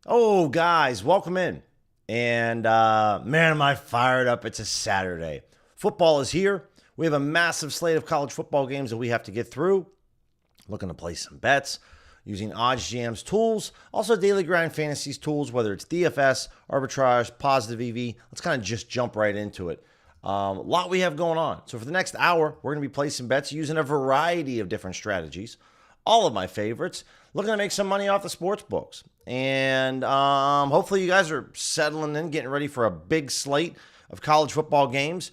Oh, guys, welcome in. And man, am I fired up. It's a Saturday. Football is here. We have a massive slate of college football games that we have to get through. Looking to place some bets using OddsJam's tools, also Daily Grind Fantasies tools, whether it's DFS, arbitrage, positive EV. Let's kind of just jump right into it. A lot we have going on. So for the next hour, we're going to be placing bets using a variety of different strategies. All of my favorites. Looking to make some money off the sports books. And hopefully you guys are settling in, getting ready for a big slate of college football games.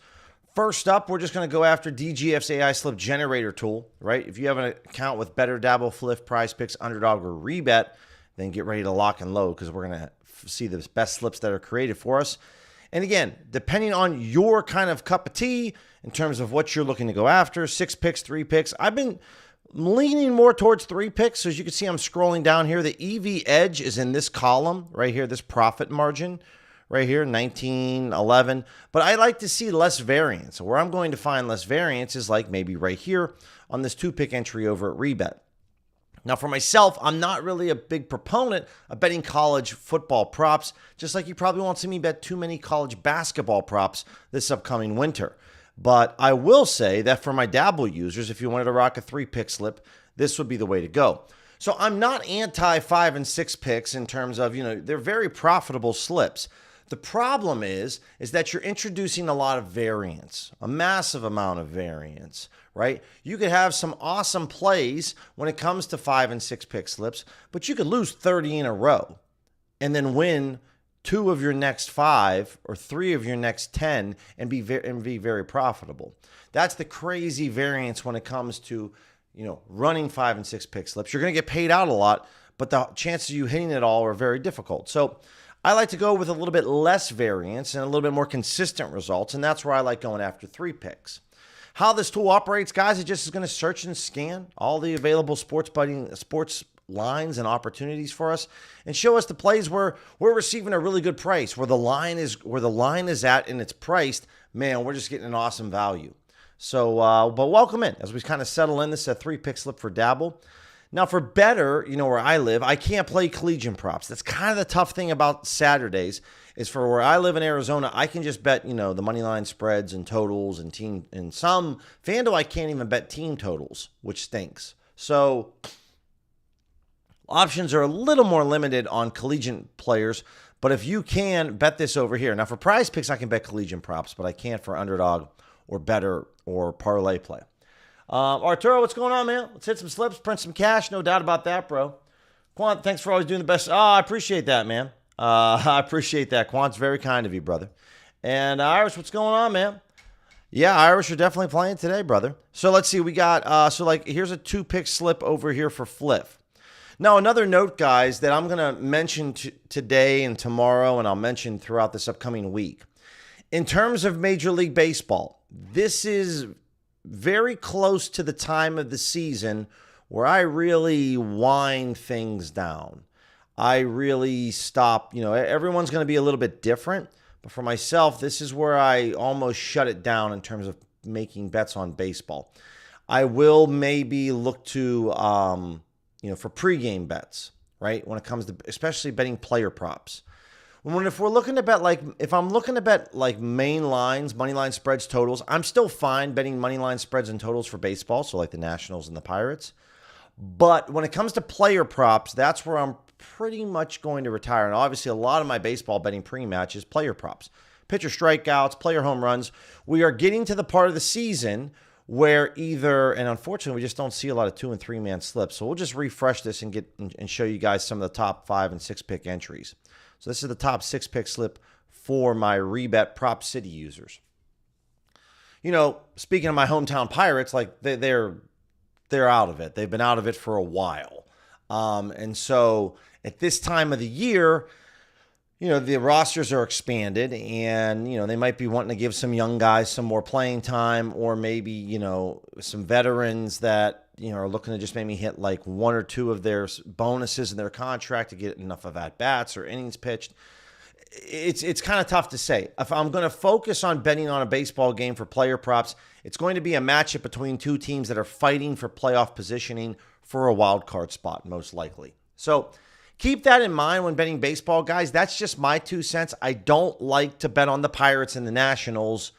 First up, we're just going to go after DGF's AI slip generator tool, right? If you have an account with Better, Dabble, Flip, PrizePicks, Underdog, or Rebet, then get ready to lock and load because we're going to see the best slips that are created for us. And again, depending on your kind of cup of tea in terms of what you're looking to go after, 6 picks, 3 picks. I've been leaning more towards 3 picks. So as you can see, I'm scrolling down here. The EV edge is in this column right here, this profit margin right here, 19, 11. But I like to see less variance. Where I'm going to find less variance is like maybe right here on this 2-pick entry over at Rebet. Now, for myself, I'm not really a big proponent of betting college football props, just like you probably won't see me bet too many college basketball props this upcoming winter. But I will say that for my Dabble users, if you wanted to rock a 3-pick slip, this would be the way to go. So I'm not anti 5 and 6 picks in terms of, they're very profitable slips. The problem is that you're introducing a lot of variance, a massive amount of variance, right? You could have some awesome plays when it comes to 5 and 6 pick slips, but you could lose 30 in a row and then win 2 of your next 5 or 3 of your next 10 and be very profitable. That's the crazy variance when it comes to, running 5 and 6 pick slips. You're going to get paid out a lot, but the chances of you hitting it all are very difficult. So I like to go with a little bit less variance and a little bit more consistent results, and that's where I like going after 3 picks. How this tool operates, guys, it just is going to search and scan all the available sports lines and opportunities for us and show us the plays where we're receiving a really good price, where the line is at and it's priced. Man, we're just getting an awesome value. So, but welcome in as we kind of settle in. This is a 3-pick slip for Dabble. Now for Better, where I live, I can't play collegiate props. That's kind of the tough thing about Saturdays is for where I live in Arizona, I can just bet, the money line spreads and totals and team and some FanDuel, I can't even bet team totals, which stinks. So options are a little more limited on collegiate players, but if you can bet this over here. Now for PrizePicks, I can bet collegiate props, but I can't for Underdog or Better or parlay play. Arturo, what's going on, man? Let's hit some slips, print some cash. No doubt about that, bro. Quant, thanks for always doing the best. Oh, I appreciate that, man. I appreciate that. Quant's very kind of you, brother. And Irish, what's going on, man? Yeah, Irish are definitely playing today, brother. So let's see. We got, here's a 2-pick slip over here for Flip. Now, another note, guys, that I'm going to mention today and tomorrow, and I'll mention throughout this upcoming week. In terms of Major League Baseball, this is very close to the time of the season where I really wind things down. I really stop, everyone's going to be a little bit different, but for myself, this is where I almost shut it down in terms of making bets on baseball. I will maybe look to, for pregame bets, right? When it comes to especially betting player props. If we're looking to bet, if I'm looking to bet main lines, money line spreads, totals, I'm still fine betting money line spreads and totals for baseball, so like the Nationals and the Pirates. But when it comes to player props, that's where I'm pretty much going to retire. And obviously, a lot of my baseball betting pre-match is player props. Pitcher strikeouts, player home runs. We are getting to the part of the season where and unfortunately, we just don't see a lot of 2- and 3-man slips. So we'll just refresh this and show you guys some of the top 5 and 6-pick entries. So this is the top 6-pick slip for my Rebet Prop City users. Speaking of my hometown Pirates, they're out of it. They've been out of it for a while. And so at this time of the year, the rosters are expanded and, they might be wanting to give some young guys some more playing time or maybe, some veterans that, are looking to just maybe hit 1 or 2 of their bonuses in their contract to get enough of at-bats or innings pitched. It's kind of tough to say. If I'm going to focus on betting on a baseball game for player props, it's going to be a matchup between 2 teams that are fighting for playoff positioning for a wild card spot, most likely. So keep that in mind when betting baseball, guys. That's just my 2 cents. I don't like to bet on the Pirates and the Nationals,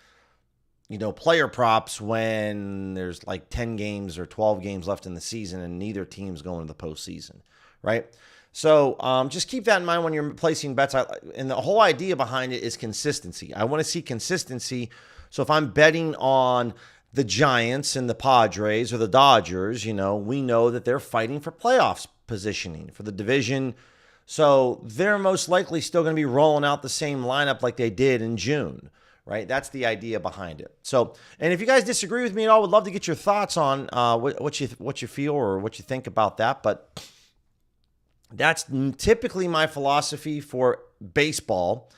player props when there's like 10 games or 12 games left in the season and neither team's going to the postseason, right? So just keep that in mind when you're placing bets. And the whole idea behind it is consistency. I want to see consistency. So if I'm betting on the Giants and the Padres or the Dodgers, we know that they're fighting for playoffs positioning for the division. So they're most likely still going to be rolling out the same lineup like they did in June, right? That's the idea behind it. So, and if you guys disagree with me at all, would love to get your thoughts on what you feel or what you think about that. But that's typically my philosophy for baseball.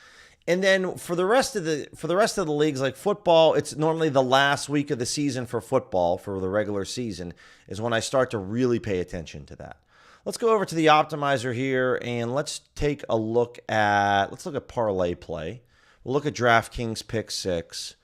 And then for the rest of the leagues, like football, it's normally the last week of the season for football, for the regular season, is when I start to really pay attention to that. Let's go over to the optimizer here and let's look at parlay play. We'll look at DraftKings pick 6.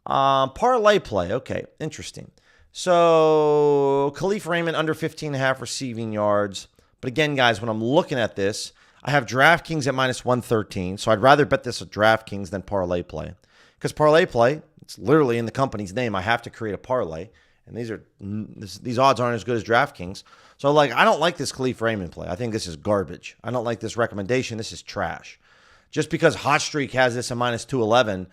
Parlay play, okay, interesting. So Khalif Raymond under 15.5 receiving yards. But again, guys, when I'm looking at this, I have DraftKings at minus 113, so I'd rather bet this at DraftKings than parlay play. Because parlay play, it's literally in the company's name. I have to create a parlay, and these odds aren't as good as DraftKings. So, I don't like this Khalif Raymond play. I think this is garbage. I don't like this recommendation. This is trash. Just because Hot Streak has this at minus 211,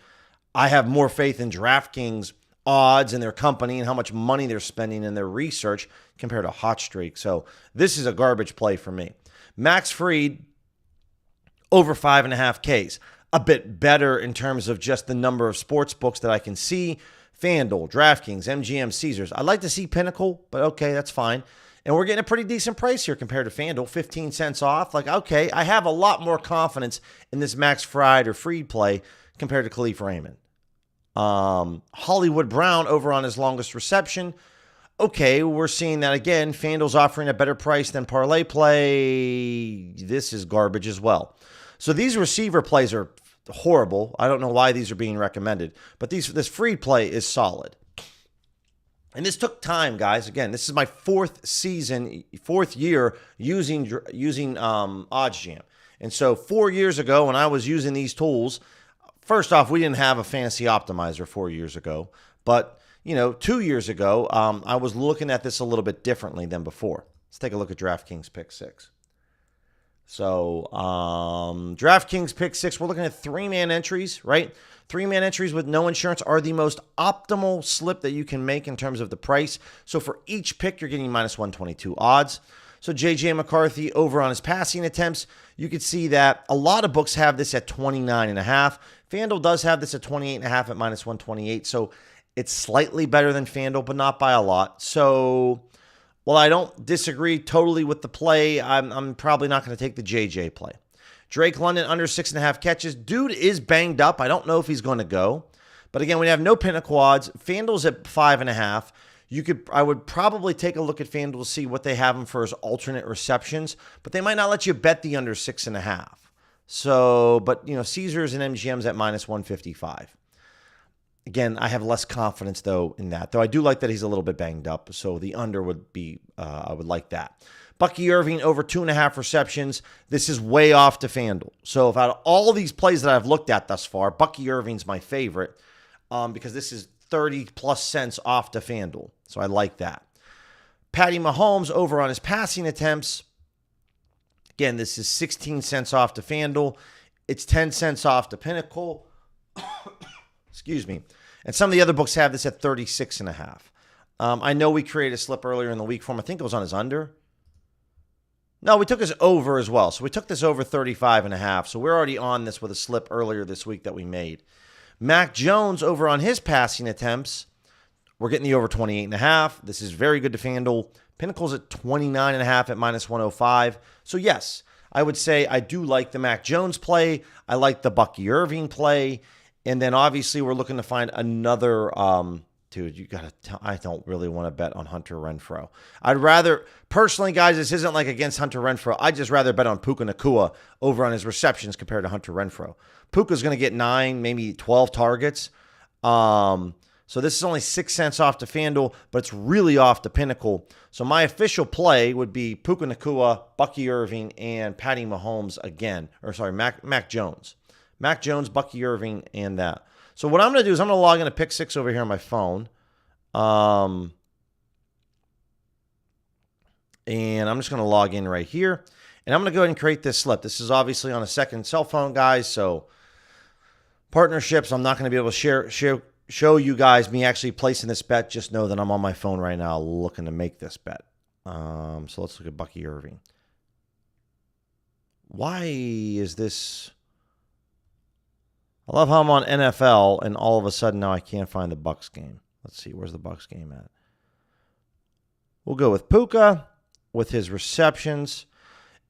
I have more faith in DraftKings odds and their company and how much money they're spending in their research compared to Hot Streak. So, this is a garbage play for me. Max Fried, over 5.5 Ks. A bit better in terms of just the number of sports books that I can see. FanDuel, DraftKings, MGM, Caesars. I'd like to see Pinnacle, but okay, that's fine. And we're getting a pretty decent price here compared to FanDuel, 15 cents off. Okay, I have a lot more confidence in this Max Fried or Fried play compared to Khalif Raymond. Hollywood Brown over on his longest reception. Okay, we're seeing that again. FanDuel's offering a better price than parlay play. This is garbage as well. So these receiver plays are horrible. I don't know why these are being recommended, but this free play is solid. And this took time, guys. Again, this is my fourth year using OddsJam. And so 4 years ago when I was using these tools, first off, we didn't have a fantasy optimizer 4 years ago. But, 2 years ago, I was looking at this a little bit differently than before. Let's take a look at DraftKings Pick 6. So DraftKings Pick 6, we're looking at 3-man entries, right? 3-man entries with no insurance are the most optimal slip that you can make in terms of the price. So for each pick, you're getting minus 122 odds. So J.J. McCarthy over on his passing attempts, you could see that a lot of books have this at 29.5. FanDuel does have this at 28.5 at minus 128. So it's slightly better than FanDuel, but not by a lot. So while I don't disagree totally with the play, I'm probably not going to take the JJ play. Drake London under 6.5 catches. Dude is banged up. I don't know if he's going to go. But again, we have no Pinnacle odds. FanDuel's at 5.5. I would probably take a look at FanDuel to see what they have him for his alternate receptions, but they might not let you bet the under 6.5. So, but Caesars and MGM's at minus 155. Again, I have less confidence, though, in that. Though I do like that he's a little bit banged up, so the under would be, I would like that. Bucky Irving over 2.5 receptions. This is way off to FanDuel. So if out of all these plays that I've looked at thus far, Bucky Irving's my favorite because this is 30+ cents off to FanDuel. So I like that. Patty Mahomes over on his passing attempts. Again, this is 16 cents off to FanDuel. It's 10 cents off to Pinnacle. Excuse me. And some of the other books have this at 36.5. I know we created a slip earlier in the week for him. I think it was on his under. No, we took his over as well. So we took this over 35.5. So we're already on this with a slip earlier this week that we made. Mac Jones over on his passing attempts. We're getting the over 28.5. This is very good to FanDuel. Pinnacle's at 29.5 at minus 105. So yes, I would say I do like the Mac Jones play. I like the Bucky Irving play. And then obviously we're looking to find another, dude, I don't really want to bet on Hunter Renfrow. I'd rather, personally, guys, this isn't like against Hunter Renfrow. I'd just rather bet on Puka Nacua over on his receptions compared to Hunter Renfrow. Puka's going to get 9, maybe 12 targets. So So this is only 6 cents off to FanDuel, but it's really off to Pinnacle. So my official play would be Puka Nacua, Bucky Irving, and Patty Mahomes again. Mac Jones. Mac Jones, Bucky Irving, and that. So what I'm going to do is I'm going to log into Pick 6 over here on my phone. And I'm just going to log in right here. And I'm going to go ahead and create this slip. This is obviously on a second cell phone, guys. So partnerships, I'm not going to be able to show you guys me actually placing this bet. Just know that I'm on my phone right now looking to make this bet. So let's look at Bucky Irving. Why is this? I love how I'm on NFL and all of a sudden now I can't find the Bucks game. Let's see. Where's the Bucks game at? We'll go with Puka with his receptions.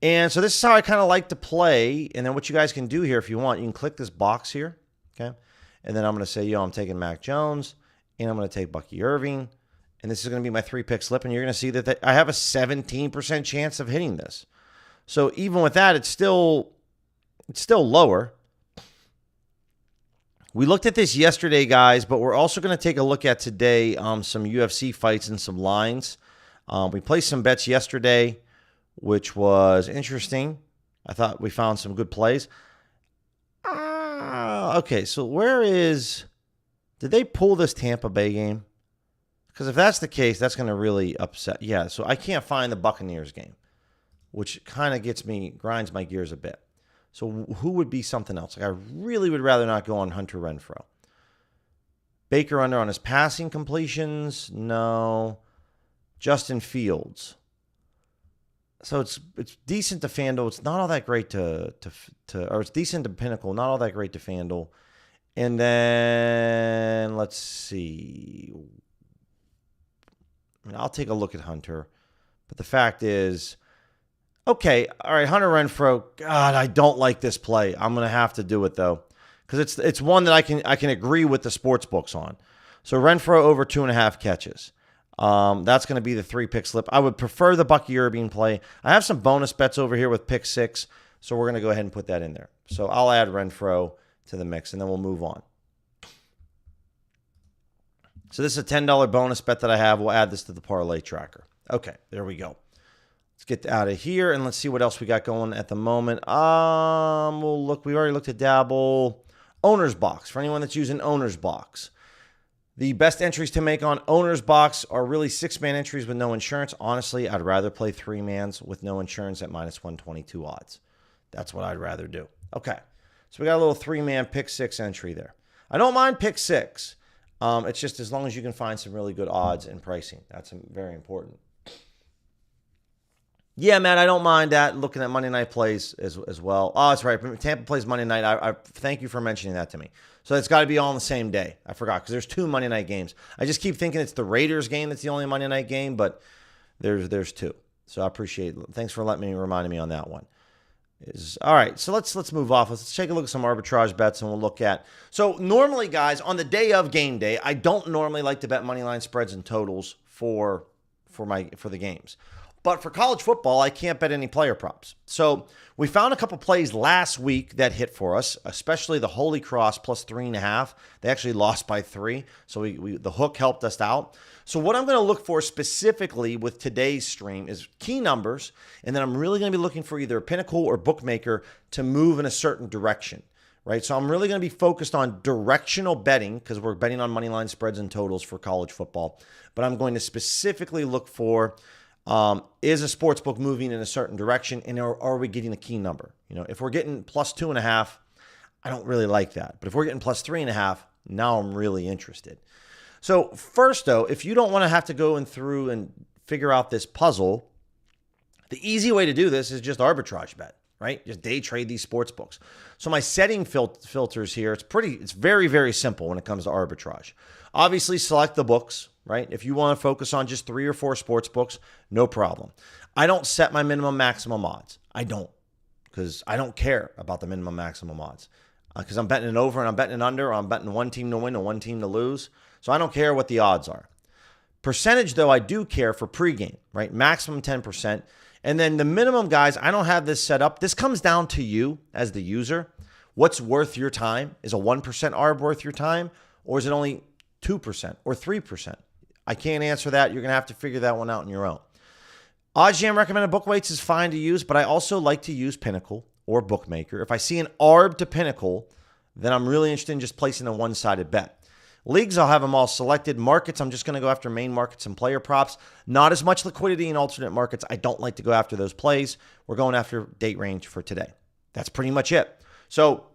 And so this is how I kind of like to play. And then what you guys can do here if you want, you can click this box here. Okay. And then I'm going to say, I'm taking Mac Jones and I'm going to take Bucky Irving. And this is going to be my 3-pick slip. And you're going to see that I have a 17% chance of hitting this. So even with that, it's still lower. We looked at this yesterday, guys, but we're also going to take a look at today some UFC fights and some lines. We placed some bets yesterday, which was interesting. I thought we found some good plays. Okay, so did they pull this Tampa Bay game? Because if that's the case, that's going to really upset. Yeah, so I can't find the Buccaneers game, which kind of grinds my gears a bit. So who would be something else? Like I really would rather not go on Hunter Renfrow. Baker under on his passing completions? No. Justin Fields. So it's decent to FanDuel. It's not all that great or it's decent to Pinnacle, not all that great to FanDuel. And then let's see. I'll take a look at Hunter. But the fact is, okay, all right, Hunter Renfrow. God, I don't like this play. I'm going to have to do it though, because it's one that I can agree with the sports books on. So Renfrow over 2.5 catches. That's going to be the 3-pick slip. I would prefer the Bucky Irving play. I have some bonus bets over here with pick 6, so we're going to go ahead and put that in there. So I'll add Renfrow to the mix, and then we'll move on. So this is a $10 bonus bet that I have. We'll add this to the parlay tracker. Okay, there we go. Let's get out of here, and let's see what else we got going at the moment. We'll look. We already looked at Dabble. Owner's Box. For anyone that's using Owner's Box. The best entries to make on Owner's Box are really 6-man entries with no insurance. Honestly, I'd rather play 3-mans with no insurance at minus 122 odds. That's what I'd rather do. Okay, so we got a little 3-man pick 6 entry there. I don't mind pick 6. It's just as long as you can find some really good odds and pricing. That's very important. Yeah, man, I don't mind that. Looking at Monday night plays as well. Oh, that's right. Tampa plays Monday night. I thank you for mentioning that to me. So it's got to be all on the same day. I forgot because there's 2 Monday night games. I just keep thinking it's the Raiders game that's the only Monday night game, but there's 2. So I appreciate it. Thanks for reminding me on that one. All right, so let's move off. Let's take a look at some arbitrage bets, and we'll look at. So normally, guys, on the day of game day, I don't normally like to bet money line spreads and totals for the games. But for college football, I can't bet any player props. So we found a couple plays last week that hit for us, especially the Holy Cross plus 3.5. They actually lost by 3. So the hook helped us out. So what I'm going to look for specifically with today's stream is key numbers. And then I'm really going to be looking for either a Pinnacle or bookmaker to move in a certain direction. Right? So I'm really going to be focused on directional betting because we're betting on money line spreads and totals for college football. But I'm going to specifically look for is a sports book moving in a certain direction, and are we getting a key number? If we're getting plus 2.5, I don't really like that. But if we're getting plus 3.5, now I'm really interested. So first, though, if you don't want to have to go through and figure out this puzzle, the easy way to do this is just arbitrage bet, right? Just day trade these sports books. So my setting filters here, it's very, very simple when it comes to arbitrage. Obviously, select the books, right? If you want to focus on just 3 or 4 sports books, no problem. I don't set my minimum maximum odds. I don't, because I don't care about the minimum maximum odds. Because I'm betting it over and I'm betting it under, or I'm betting one team to win and one team to lose. So I don't care what the odds are. Percentage, though, I do care for pregame, right? Maximum 10%. And then the minimum, guys, I don't have this set up. This comes down to you as the user. What's worth your time? Is a 1% arb worth your time? Or is it only 2%, or 3%? I can't answer that. You're going to have to figure that one out on your own. OddsJam recommended book weights is fine to use, but I also like to use Pinnacle or Bookmaker. If I see an ARB to Pinnacle, then I'm really interested in just placing a one-sided bet. Leagues, I'll have them all selected. Markets, I'm just going to go after main markets and player props. Not as much liquidity in alternate markets. I don't like to go after those plays. We're going after date range for today. That's pretty much it. So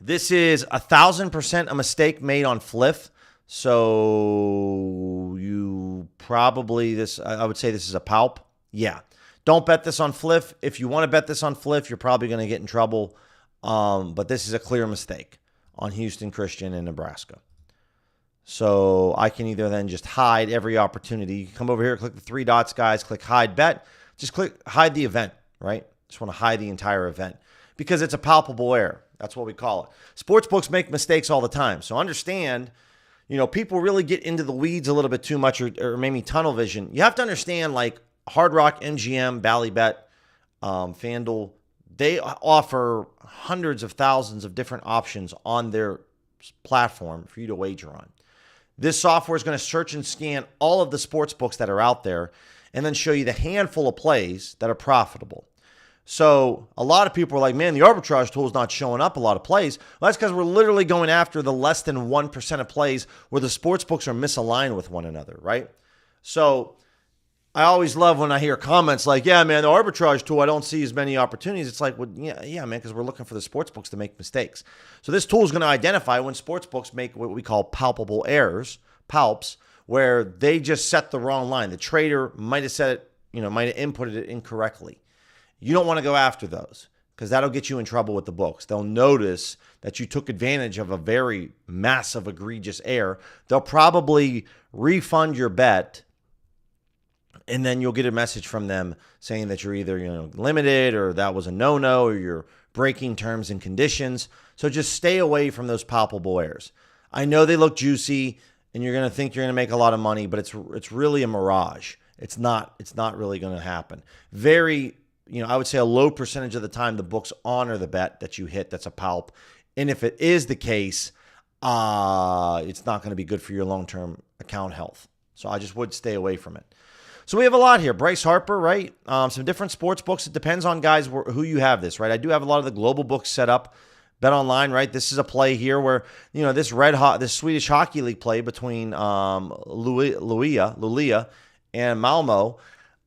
this is 1,000% a mistake made on Fliff. So you probably, I would say this is a palp. Yeah. Don't bet this on Fliff. If you want to bet this on Fliff, you're probably going to get in trouble. But this is a clear mistake on Houston Christian in Nebraska. So I can either then just hide every opportunity. You come over here, click the three dots, guys, click hide bet. Just click hide the event, right? Just want to hide the entire event because it's a palpable error. That's what we call it. Sportsbooks make mistakes all the time. So understand, people really get into the weeds a little bit too much or maybe tunnel vision. You have to understand, like Hard Rock, MGM, Ballybet, FanDuel, they offer hundreds of thousands of different options on their platform for you to wager on. This software is going to search and scan all of the sports books that are out there and then show you the handful of plays that are profitable. So a lot of people are like, man, the arbitrage tool is not showing up a lot of plays. Well, that's because we're literally going after the less than 1% of plays where the sports books are misaligned with one another, right? So I always love when I hear comments like, yeah, man, the arbitrage tool, I don't see as many opportunities. It's like, well, yeah, man, because we're looking for the sports books to make mistakes. So this tool is going to identify when sports books make what we call palpable errors, palps, where they just set the wrong line. The trader might have set it, might have inputted it incorrectly. You don't want to go after those because that'll get you in trouble with the books. They'll notice that you took advantage of a very massive, egregious error. They'll probably refund your bet, and then you'll get a message from them saying that you're either limited or that was a no-no or you're breaking terms and conditions. So just stay away from those palpable errors. I know they look juicy and you're going to think you're going to make a lot of money, but it's really a mirage. It's not really going to happen. Very, I would say a low percentage of the time the books honor the bet that you hit. That's a palp. And if it is the case, it's not going to be good for your long-term account health. So I just would stay away from it. So we have a lot here. Bryce Harper, right? Some different sports books. It depends on, guys, who you have this, right? I do have a lot of the global books set up. Bet Online, right? This is a play here where, this Swedish Hockey League play between Luleå and Malmo.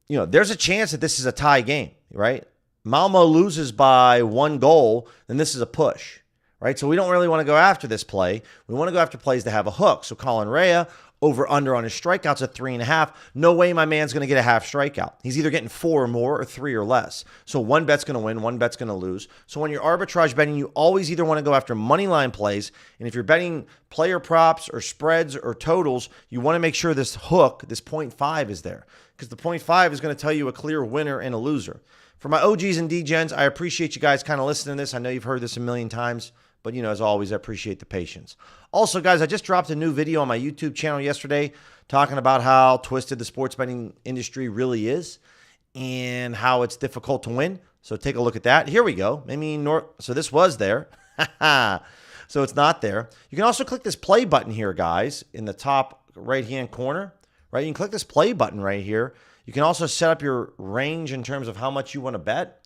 There's a chance that this is a tie game, right? Malmo loses by 1 goal, then this is a push, right? So we don't really want to go after this play. We want to go after plays that have a hook. So Colin Rea, over-under on his strikeouts at 3.5. No way my man's going to get a half strikeout. He's either getting 4 or more or 3 or less. So one bet's going to win, one bet's going to lose. So when you're arbitrage betting, you always either want to go after money line plays, and if you're betting player props or spreads or totals, you want to make sure this hook, this 0.5 is there, because the 0.5 is going to tell you a clear winner and a loser. For my OGs and DGens, I appreciate you guys kind of listening to this. I know you've heard this a million times, but, as always, I appreciate the patience. Also, guys, I just dropped a new video on my YouTube channel yesterday talking about how twisted the sports betting industry really is and how it's difficult to win. So take a look at that. Here we go. So this was there. So it's not there. You can also click this play button here, guys, in the top right-hand corner. Right? You can click this play button right here. You can also set up your range in terms of how much you want to bet.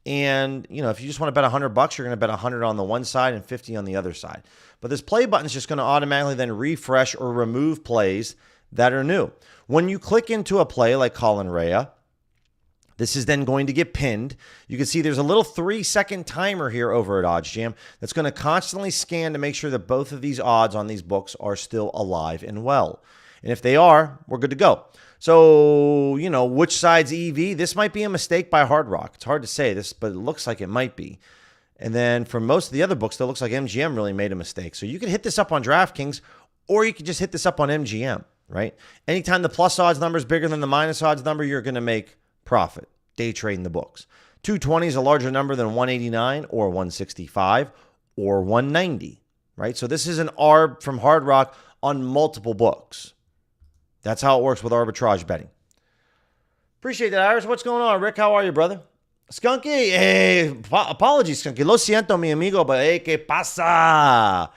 And, if you just want to bet $100, you're going to bet 100 on the one side and 50 on the other side. But this play button is just going to automatically then refresh or remove plays that are new. When you click into a play like Colin Rea, this is then going to get pinned. You can see there's a little 3-second timer here over at OddsJam that's going to constantly scan to make sure that both of these odds on these books are still alive and well. And if they are, we're good to go. So, which side's EV? This might be a mistake by Hard Rock. It's hard to say this, but it looks like it might be. And then for most of the other books, it looks like MGM really made a mistake. So you can hit this up on DraftKings, or you can just hit this up on MGM, right? Anytime the plus odds number is bigger than the minus odds number, you're going to make profit day trading the books. 220 is a larger number than 189 or 165 or 190, right? So this is an ARB from Hard Rock on multiple books. That's how it works with arbitrage betting. Appreciate that, Iris. What's going on, Rick? How are you, brother? Skunky, hey, apologies, Skunky. Lo siento, mi amigo, but hey, ¿qué pasa?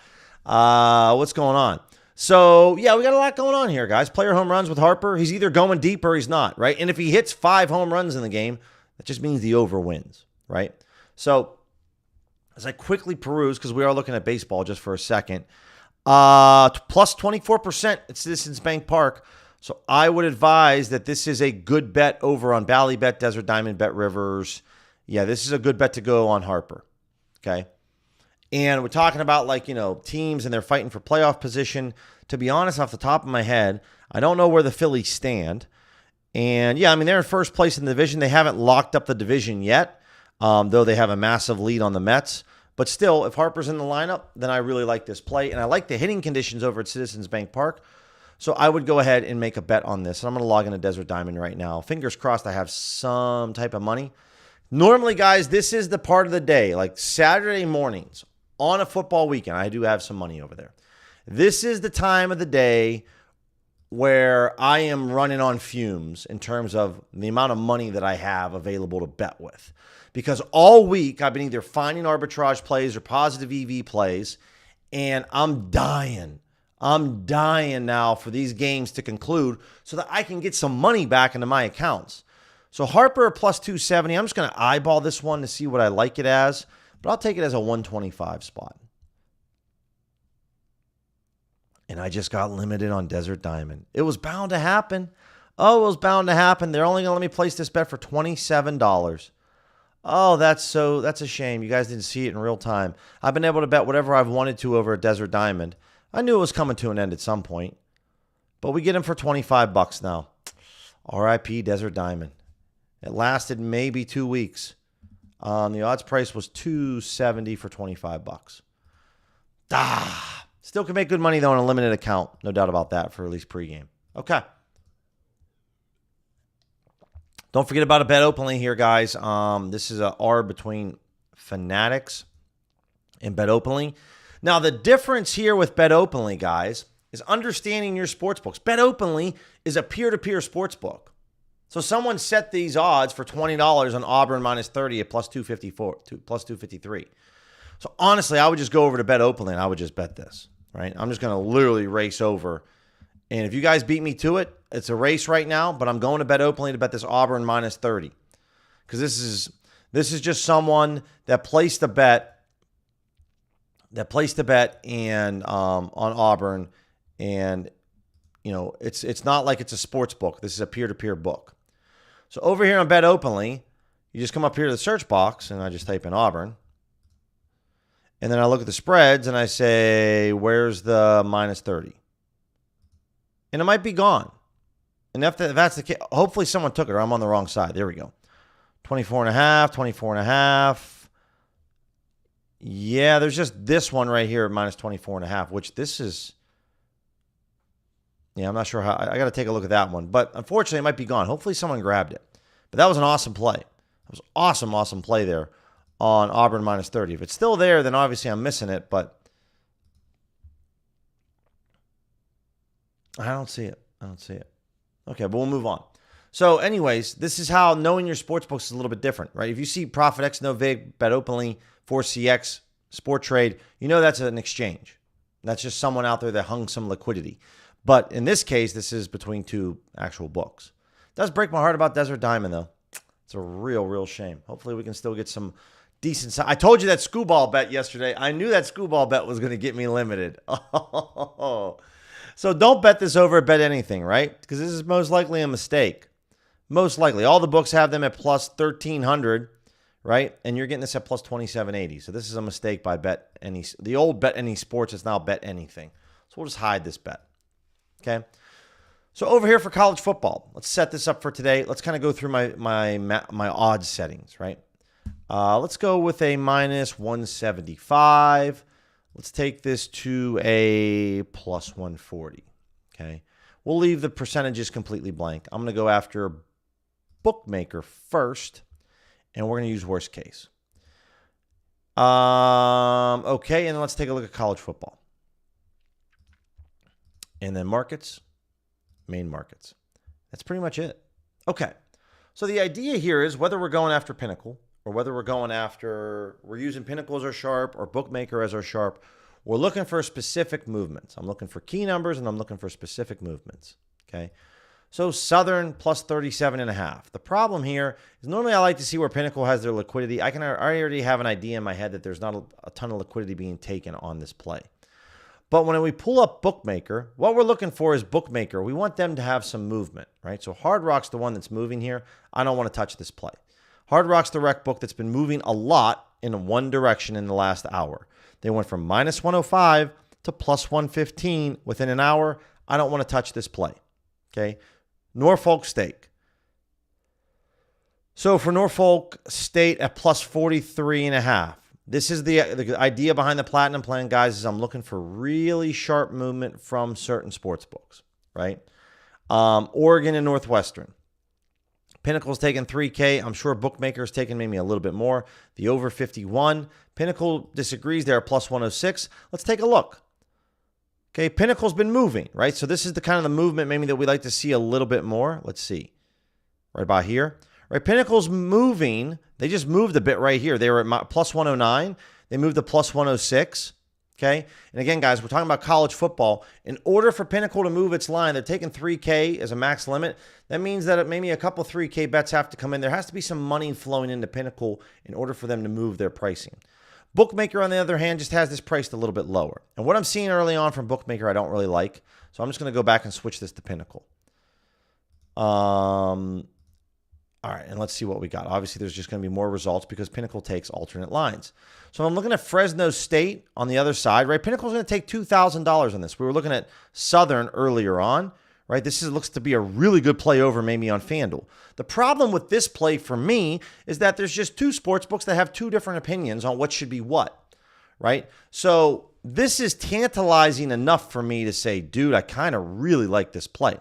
What's going on? So, yeah, we got a lot going on here, guys. Player home runs with Harper. He's either going deep or he's not, right? And if he hits 5 home runs in the game, that just means the over wins, right? So, as I quickly peruse, because we are looking at baseball just for a second, plus 24% at Citizens Bank Park. So, I would advise that this is a good bet over on Bally Bet, Desert Diamond, Bet Rivers. Yeah, this is a good bet to go on Harper, okay? And we're talking about, like, teams and they're fighting for playoff position. To be honest, off the top of my head, I don't know where the Phillies stand. And, yeah, I mean, they're in first place in the division. They haven't locked up the division yet, though they have a massive lead on the Mets. But still, if Harper's in the lineup, then I really like this play. And I like the hitting conditions over at Citizens Bank Park. So I would go ahead and make a bet on this. And I'm going to log into Desert Diamond right now. Fingers crossed I have some type of money. Normally, guys, this is the part of the day, like Saturday mornings, on a football weekend, I do have some money over there. This is the time of the day where I am running on fumes in terms of the amount of money that I have available to bet with. Because all week I've been either finding arbitrage plays or positive EV plays, and I'm dying. I'm dying now for these games to conclude so that I can get some money back into my accounts. So Harper plus 270, I'm just going to eyeball this one to see what I like it as. But I'll take it as a 125 spot. And I just got limited on Desert Diamond. It was bound to happen. Oh, it was bound to happen. They're only going to let me place this bet for $27. Oh, that's a shame. You guys didn't see it in real time. I've been able to bet whatever I've wanted to over at Desert Diamond. I knew it was coming to an end at some point. But we get him for $25 now. RIP Desert Diamond. It lasted maybe 2 weeks. The odds price was $270 for $25. Still can make good money, though, on a limited account. No doubt about that for at least pregame. Okay. Don't forget about a bet openly here, guys. This is an arb between Fanatics and Bet Openly. Now, the difference here with Bet Openly, guys, is understanding your sports books. Bet Openly is a peer-to-peer sports book. So someone set these odds for $20 on Auburn minus 30 at plus 253. So honestly, I would just go over to Bet Openly and I would just bet this, right? I'm just going to literally race over. And if you guys beat me to it, it's a race right now, but I'm going to Bet Openly to bet this Auburn minus 30. Because this is just someone that placed a bet and on Auburn, and it's not like it's a sports book. This is a peer-to-peer book. So over here on Bet Openly, you just come up here to the search box, and I just type in Auburn. And then I look at the spreads, and I say, where's the minus 30? And it might be gone. And if that's the case, hopefully someone took it, or I'm on the wrong side. There we go. 24.5. Yeah, there's just this one right here at minus 24.5, which this is... Yeah, I'm not sure how. I got to take a look at that one. But unfortunately, it might be gone. Hopefully, someone grabbed it. But that was an awesome play. That was awesome play there on Auburn minus 30. If it's still there, then obviously I'm missing it. But I don't see it. Okay, but we'll move on. So anyways, this is how knowing your sports books is a little bit different, right? If you see ProfitX, No Vig, Bet Openly, 4CX, Sport Trade, you know that's an exchange. That's just someone out there that hung some liquidity. But in this case, this is between two actual books. It does break my heart about Desert Diamond, though. It's a real shame. Hopefully, we can still get some decent... I told you that skewball bet yesterday. I knew that skewball bet was going to get me limited. So don't bet this over at Bet Anything, right? Because this is most likely a mistake. Most likely. All the books have them at plus 1,300, right? And you're getting this at plus 2,780. So this is a mistake by Bet Any. The old Bet Any Sports is now Bet Anything. So we'll just hide this bet. Okay, so over here for college football, let's set this up for today. Let's kind of go through my odds settings, right? Let's go with a minus 175. Let's take this to a plus 140. Okay, we'll leave the percentages completely blank. I'm going to go after bookmaker first, and we're going to use worst case. Okay, and then let's take a look at college football. And then markets, main markets. That's pretty much it. Okay. So the idea here is whether we're going after Pinnacle or whether we're using Pinnacle as our sharp or Bookmaker as our sharp, We're looking for specific movements. I'm looking for key numbers, and I'm looking for specific movements, okay? So Southern plus 37.5. The problem here is normally I like to see where Pinnacle has their liquidity. I already have an idea in my head that there's not a ton of liquidity being taken on this play. But when we pull up Bookmaker, what we're looking for is Bookmaker. We want them to have some movement, right? So Hard Rock's the one that's moving here. I don't want to touch this play. Hard Rock's the rec book that's been moving a lot in one direction in the last hour. They went from minus 105 to plus 115 within an hour. I don't want to touch this play, okay? Norfolk State. So for Norfolk State at plus 43.5. This is the idea behind the Platinum Plan, guys, is I'm looking for really sharp movement from certain sports books, right? Oregon and Northwestern. Pinnacle's taking 3K. I'm sure Bookmaker's taking maybe a little bit more. The over 51. Pinnacle disagrees. They're plus 106. Let's take a look. Okay, Pinnacle's been moving, right? So this is the kind of the movement maybe that we like to see a little bit more. Let's see. Right about here. Right, Pinnacle's moving. They just moved a bit right here. They were at plus 109. They moved to plus 106. Okay? And again, guys, we're talking about college football. In order for Pinnacle to move its line, they're taking 3K as a max limit. That means that maybe a couple 3K bets have to come in. There has to be some money flowing into Pinnacle in order for them to move their pricing. Bookmaker, on the other hand, just has this priced a little bit lower. And what I'm seeing early on from Bookmaker, I don't really like. So I'm just going to go back and switch this to Pinnacle. All right, and let's see what we got. Obviously, there's just going to be more results because Pinnacle takes alternate lines. So I'm looking at Fresno State on the other side, right? Pinnacle's going to take $2,000 on this. We were looking at Southern earlier on, right? This looks to be a really good play over maybe on FanDuel. The problem with this play for me is that there's just two sports books that have two different opinions on what should be what, right? So this is tantalizing enough for me to say, dude, I kind of really like this play.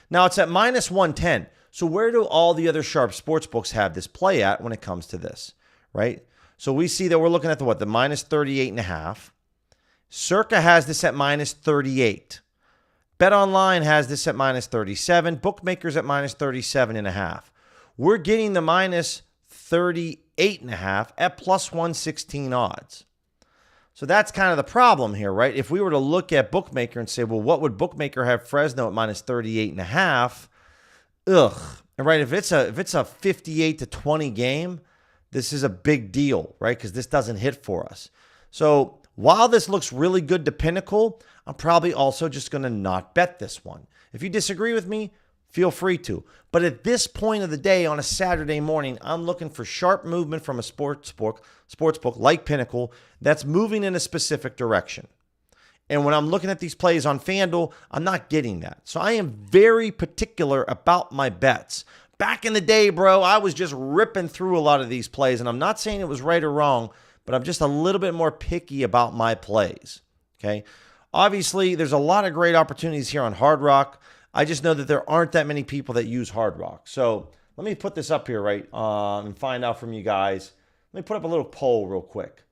Now, it's at minus 110. So where do all the other sharp sports books have this play at when it comes to this, right? So we see that we're looking at the minus 38.5. Circa has this at minus 38. BetOnline has this at minus 37. Bookmakers at minus 37.5. We're getting the minus 38.5 at plus 116 odds. So that's kind of the problem here, right? If we were to look at Bookmaker and say, well, what would Bookmaker have Fresno at minus 38.5? Ugh. And right, if it's a 58 to 20 game, this is a big deal, right? Because this doesn't hit for us. So while this looks really good to Pinnacle, I'm probably also just going to not bet this one. If you disagree with me, feel free to. But at this point of the day on a Saturday morning, I'm looking for sharp movement from a sports book like Pinnacle that's moving in a specific direction. And when I'm looking at these plays on FanDuel, I'm not getting that. So I am very particular about my bets. Back in the day, bro, I was just ripping through a lot of these plays. And I'm not saying it was right or wrong, but I'm just a little bit more picky about my plays. Okay? Obviously, there's a lot of great opportunities here on Hard Rock. I just know that there aren't that many people that use Hard Rock. So let me put this up here, right, and find out from you guys. Let me put up a little poll real quick.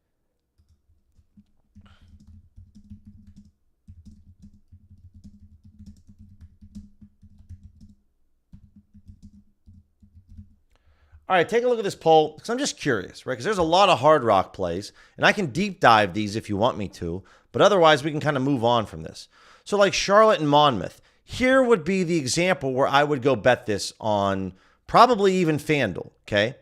All right, take a look at this poll because I'm just curious, right? Because there's a lot of Hard Rock plays, and I can deep dive these if you want me to, but otherwise we can kind of move on from this. So like Charlotte and Monmouth, here would be the example where I would go bet this on probably even FanDuel, okay?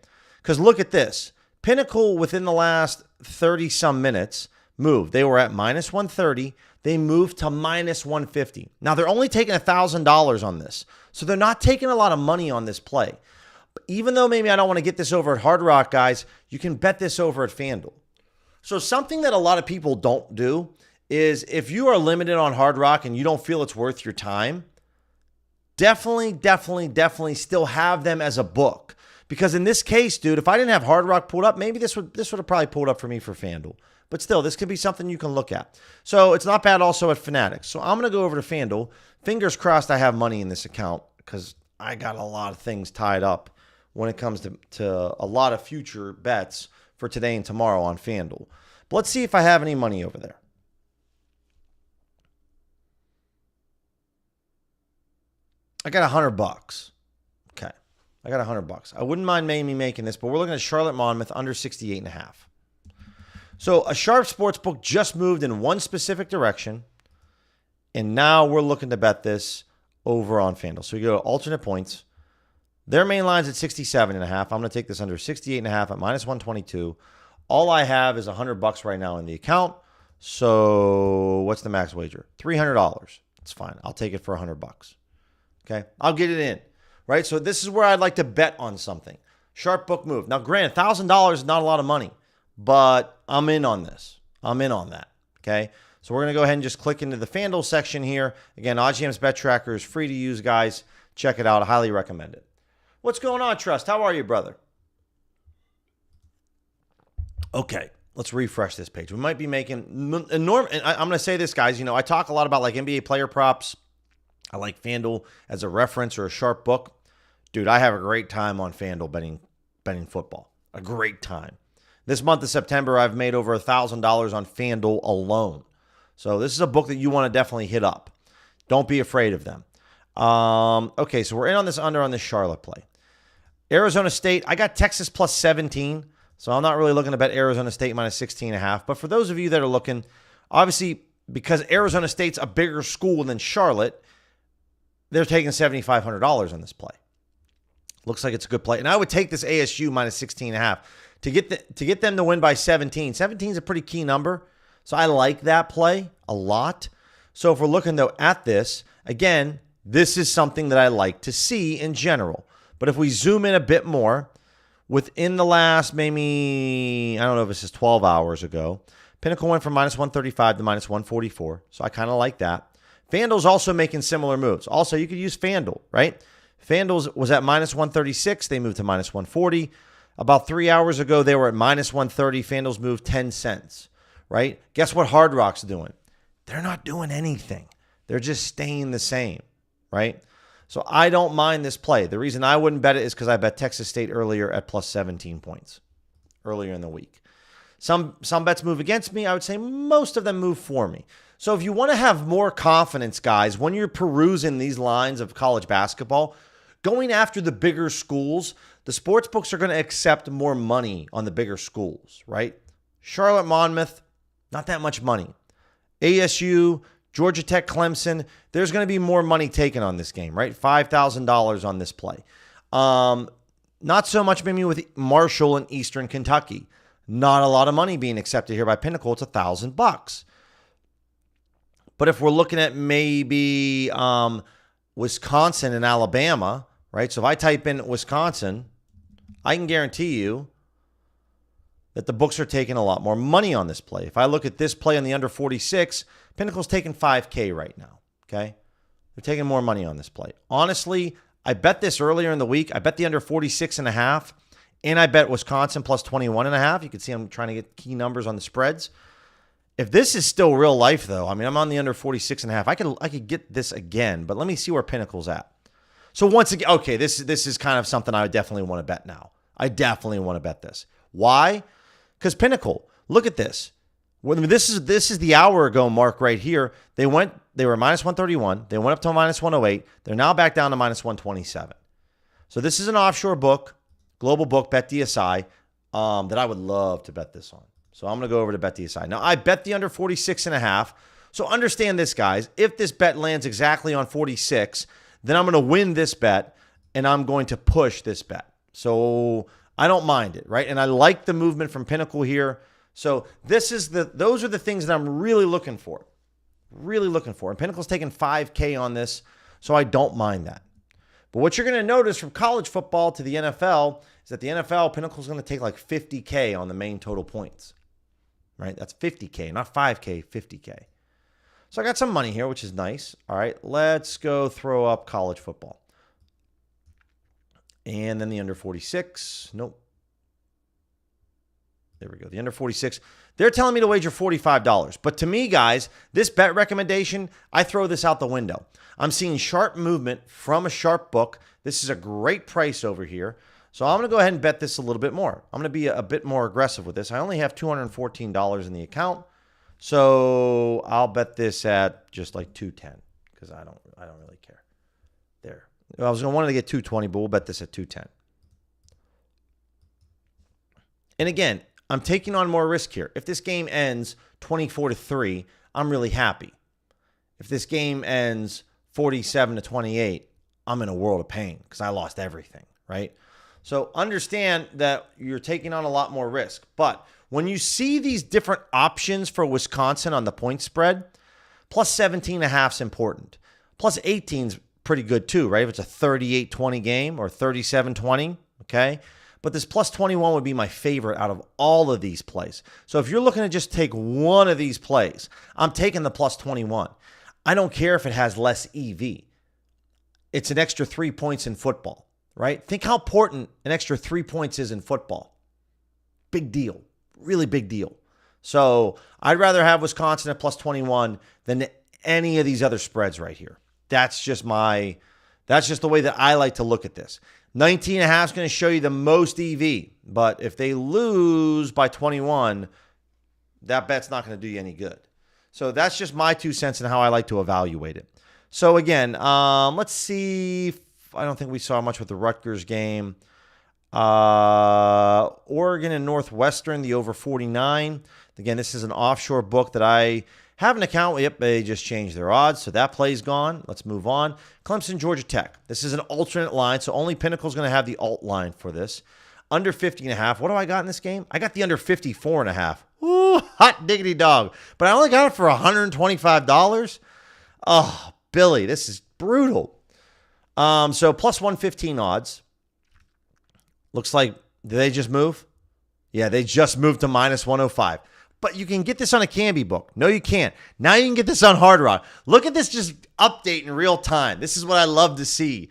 Because look at this. Pinnacle within the last 30-some minutes moved. They were at minus 130. They moved to minus 150. Now, they're only taking $1,000 on this, so they're not taking a lot of money on this play. Even though maybe I don't want to get this over at Hard Rock, guys, you can bet this over at FanDuel. So something that a lot of people don't do is if you are limited on Hard Rock and you don't feel it's worth your time, definitely still have them as a book. Because in this case, dude, if I didn't have Hard Rock pulled up, maybe this would have probably pulled up for me for FanDuel. But still, this could be something you can look at. So it's not bad also at Fanatics. So I'm going to go over to FanDuel. Fingers crossed I have money in this account because I got a lot of things tied up when it comes to a lot of future bets for today and tomorrow on FanDuel. But let's see if I have any money over there. I got $100. Okay. I got $100. I wouldn't mind maybe making this, but we're looking at Charlotte Monmouth under 68.5. So a sharp sports book just moved in one specific direction, and now we're looking to bet this over on FanDuel. So we go to alternate points. Their main line's at 67.5. I'm going to take this under 68.5 at minus 122. All I have is $100 right now in the account. So what's the max wager? $300. It's fine. I'll take it for $100. Okay, I'll get it in, right? So this is where I'd like to bet on something. Sharp book move. Now, granted, $1,000 is not a lot of money, but I'm in on this. I'm in on that, okay? So we're going to go ahead and just click into the FanDuel section here. Again, OddsJam's Bet Tracker is free to use, guys. Check it out. I highly recommend it. What's going on, Trust? How are you, brother? Okay, let's refresh this page. We might be making enormous. And I'm going to say this, guys. You know, I talk a lot about like NBA player props. I like FanDuel as a reference or a sharp book. Dude, I have a great time on FanDuel betting football. A great time. This month of September, I've made over $1,000 on FanDuel alone. So this is a book that you want to definitely hit up. Don't be afraid of them. Okay, so we're in on this under on this Charlotte play. Arizona State, I got Texas plus 17. So I'm not really looking to bet Arizona State minus 16.5. But for those of you that are looking, obviously, because Arizona State's a bigger school than Charlotte, they're taking $7,500 on this play. Looks like it's a good play. And I would take this ASU minus 16.5 to get them to win by 17. 17 is a pretty key number. So I like that play a lot. So if we're looking, though, at this, again, this is something that I like to see in general. But if we zoom in a bit more, within the last maybe, I don't know if this is 12 hours ago, Pinnacle went from minus 135 to minus 144. So I kind of like that. FanDuel's also making similar moves. Also, you could use FanDuel, right? FanDuel was at minus 136. They moved to minus 140. About 3 hours ago, they were at minus 130. FanDuel's moved 10 cents, right? Guess what Hard Rock's doing? They're not doing anything. They're just staying the same, right? So I don't mind this play. The reason I wouldn't bet it is because I bet Texas State earlier at plus 17 points earlier in the week. Some bets move against me. I would say most of them move for me. So if you want to have more confidence, guys, when you're perusing these lines of college basketball, going after the bigger schools, the sports books are going to accept more money on the bigger schools, right? Charlotte, Monmouth, not that much money. ASU, Georgia Tech, Clemson, there's going to be more money taken on this game, right? $5,000 on this play. Not so much maybe with Marshall and Eastern Kentucky. Not a lot of money being accepted here by Pinnacle. It's $1,000. But if we're looking at maybe Wisconsin and Alabama, right? So if I type in Wisconsin, I can guarantee you that the books are taking a lot more money on this play. If I look at this play on the under 46, Pinnacle's taking $5K right now, okay? They're taking more money on this play. Honestly, I bet this earlier in the week. I bet the under 46.5, and I bet Wisconsin plus 21.5. You can see I'm trying to get key numbers on the spreads. If this is still real life, though, I mean, I'm on the under 46.5. I could get this again, but let me see where Pinnacle's at. So once again, okay, this is kind of something I would definitely want to bet now. I definitely want to bet this. Why? Because Pinnacle, look at this. This is the hour ago mark right here. They were minus 131. They went up to minus 108. They're now back down to minus 127. So this is an offshore book, global book, BetDSI, that I would love to bet this on. So I'm going to go over to BetDSI. Now, I bet the under 46.5. So understand this, guys. If this bet lands exactly on 46, then I'm going to win this bet, and I'm going to push this bet. So I don't mind it, right? And I like the movement from Pinnacle here. So those are the things that I'm really looking for. Really looking for. And Pinnacle's taking $5K on this, so I don't mind that. But what you're going to notice from college football to the NFL is that the NFL, Pinnacle's going to take like $50K on the main total points. Right? That's $50K, not $5K, $50K. So I got some money here, which is nice. All right, let's go throw up college football. And then the under 46. Nope. There we go. The under 46. They're telling me to wager $45. But to me, guys, this bet recommendation, I throw this out the window. I'm seeing sharp movement from a sharp book. This is a great price over here. So I'm going to go ahead and bet this a little bit more. I'm going to be a bit more aggressive with this. I only have $214 in the account. So I'll bet this at just like 210 because I don't really care. There. I was going to want to get 220, but we'll bet this at 210. And again, I'm taking on more risk here. If this game ends 24-3, I'm really happy. If this game ends 47-28, I'm in a world of pain because I lost everything, right? So understand that you're taking on a lot more risk. But when you see these different options for Wisconsin on the point spread, plus 17.5 is important. Plus 18 is pretty good too, right? If it's a 38-20 game or 37-20, okay? But this plus 21 would be my favorite out of all of these plays. So if you're looking to just take one of these plays, I'm taking the plus 21. I don't care if it has less EV. It's an extra 3 points in football, right? Think how important an extra 3 points is in football. Big deal. Really big deal. So I'd rather have Wisconsin at plus 21 than any of these other spreads right here. That's just the way that I like to look at this. 19.5 is going to show you the most EV, but if they lose by 21, that bet's not going to do you any good. So that's just my 2 cents and how I like to evaluate it. So again, let's see. I don't think we saw much with the Rutgers game. Oregon and Northwestern, the over 49. Again, this is an offshore book that I have an account with. Yep, they just changed their odds, so that play's gone. Let's move on. Clemson, Georgia Tech. This is an alternate line, so only Pinnacle's going to have the alt line for this. Under 50.5. What do I got in this game? I got the under 54.5. Ooh, hot diggity dog. But I only got it for $125. Oh, Billy, this is brutal. So plus 115 odds. Looks like, did they just move? Yeah, they just moved to minus 105. But you can get this on a Canby book. No, you can't. Now you can get this on Hard Rock. Look at this just update in real time. This is what I love to see.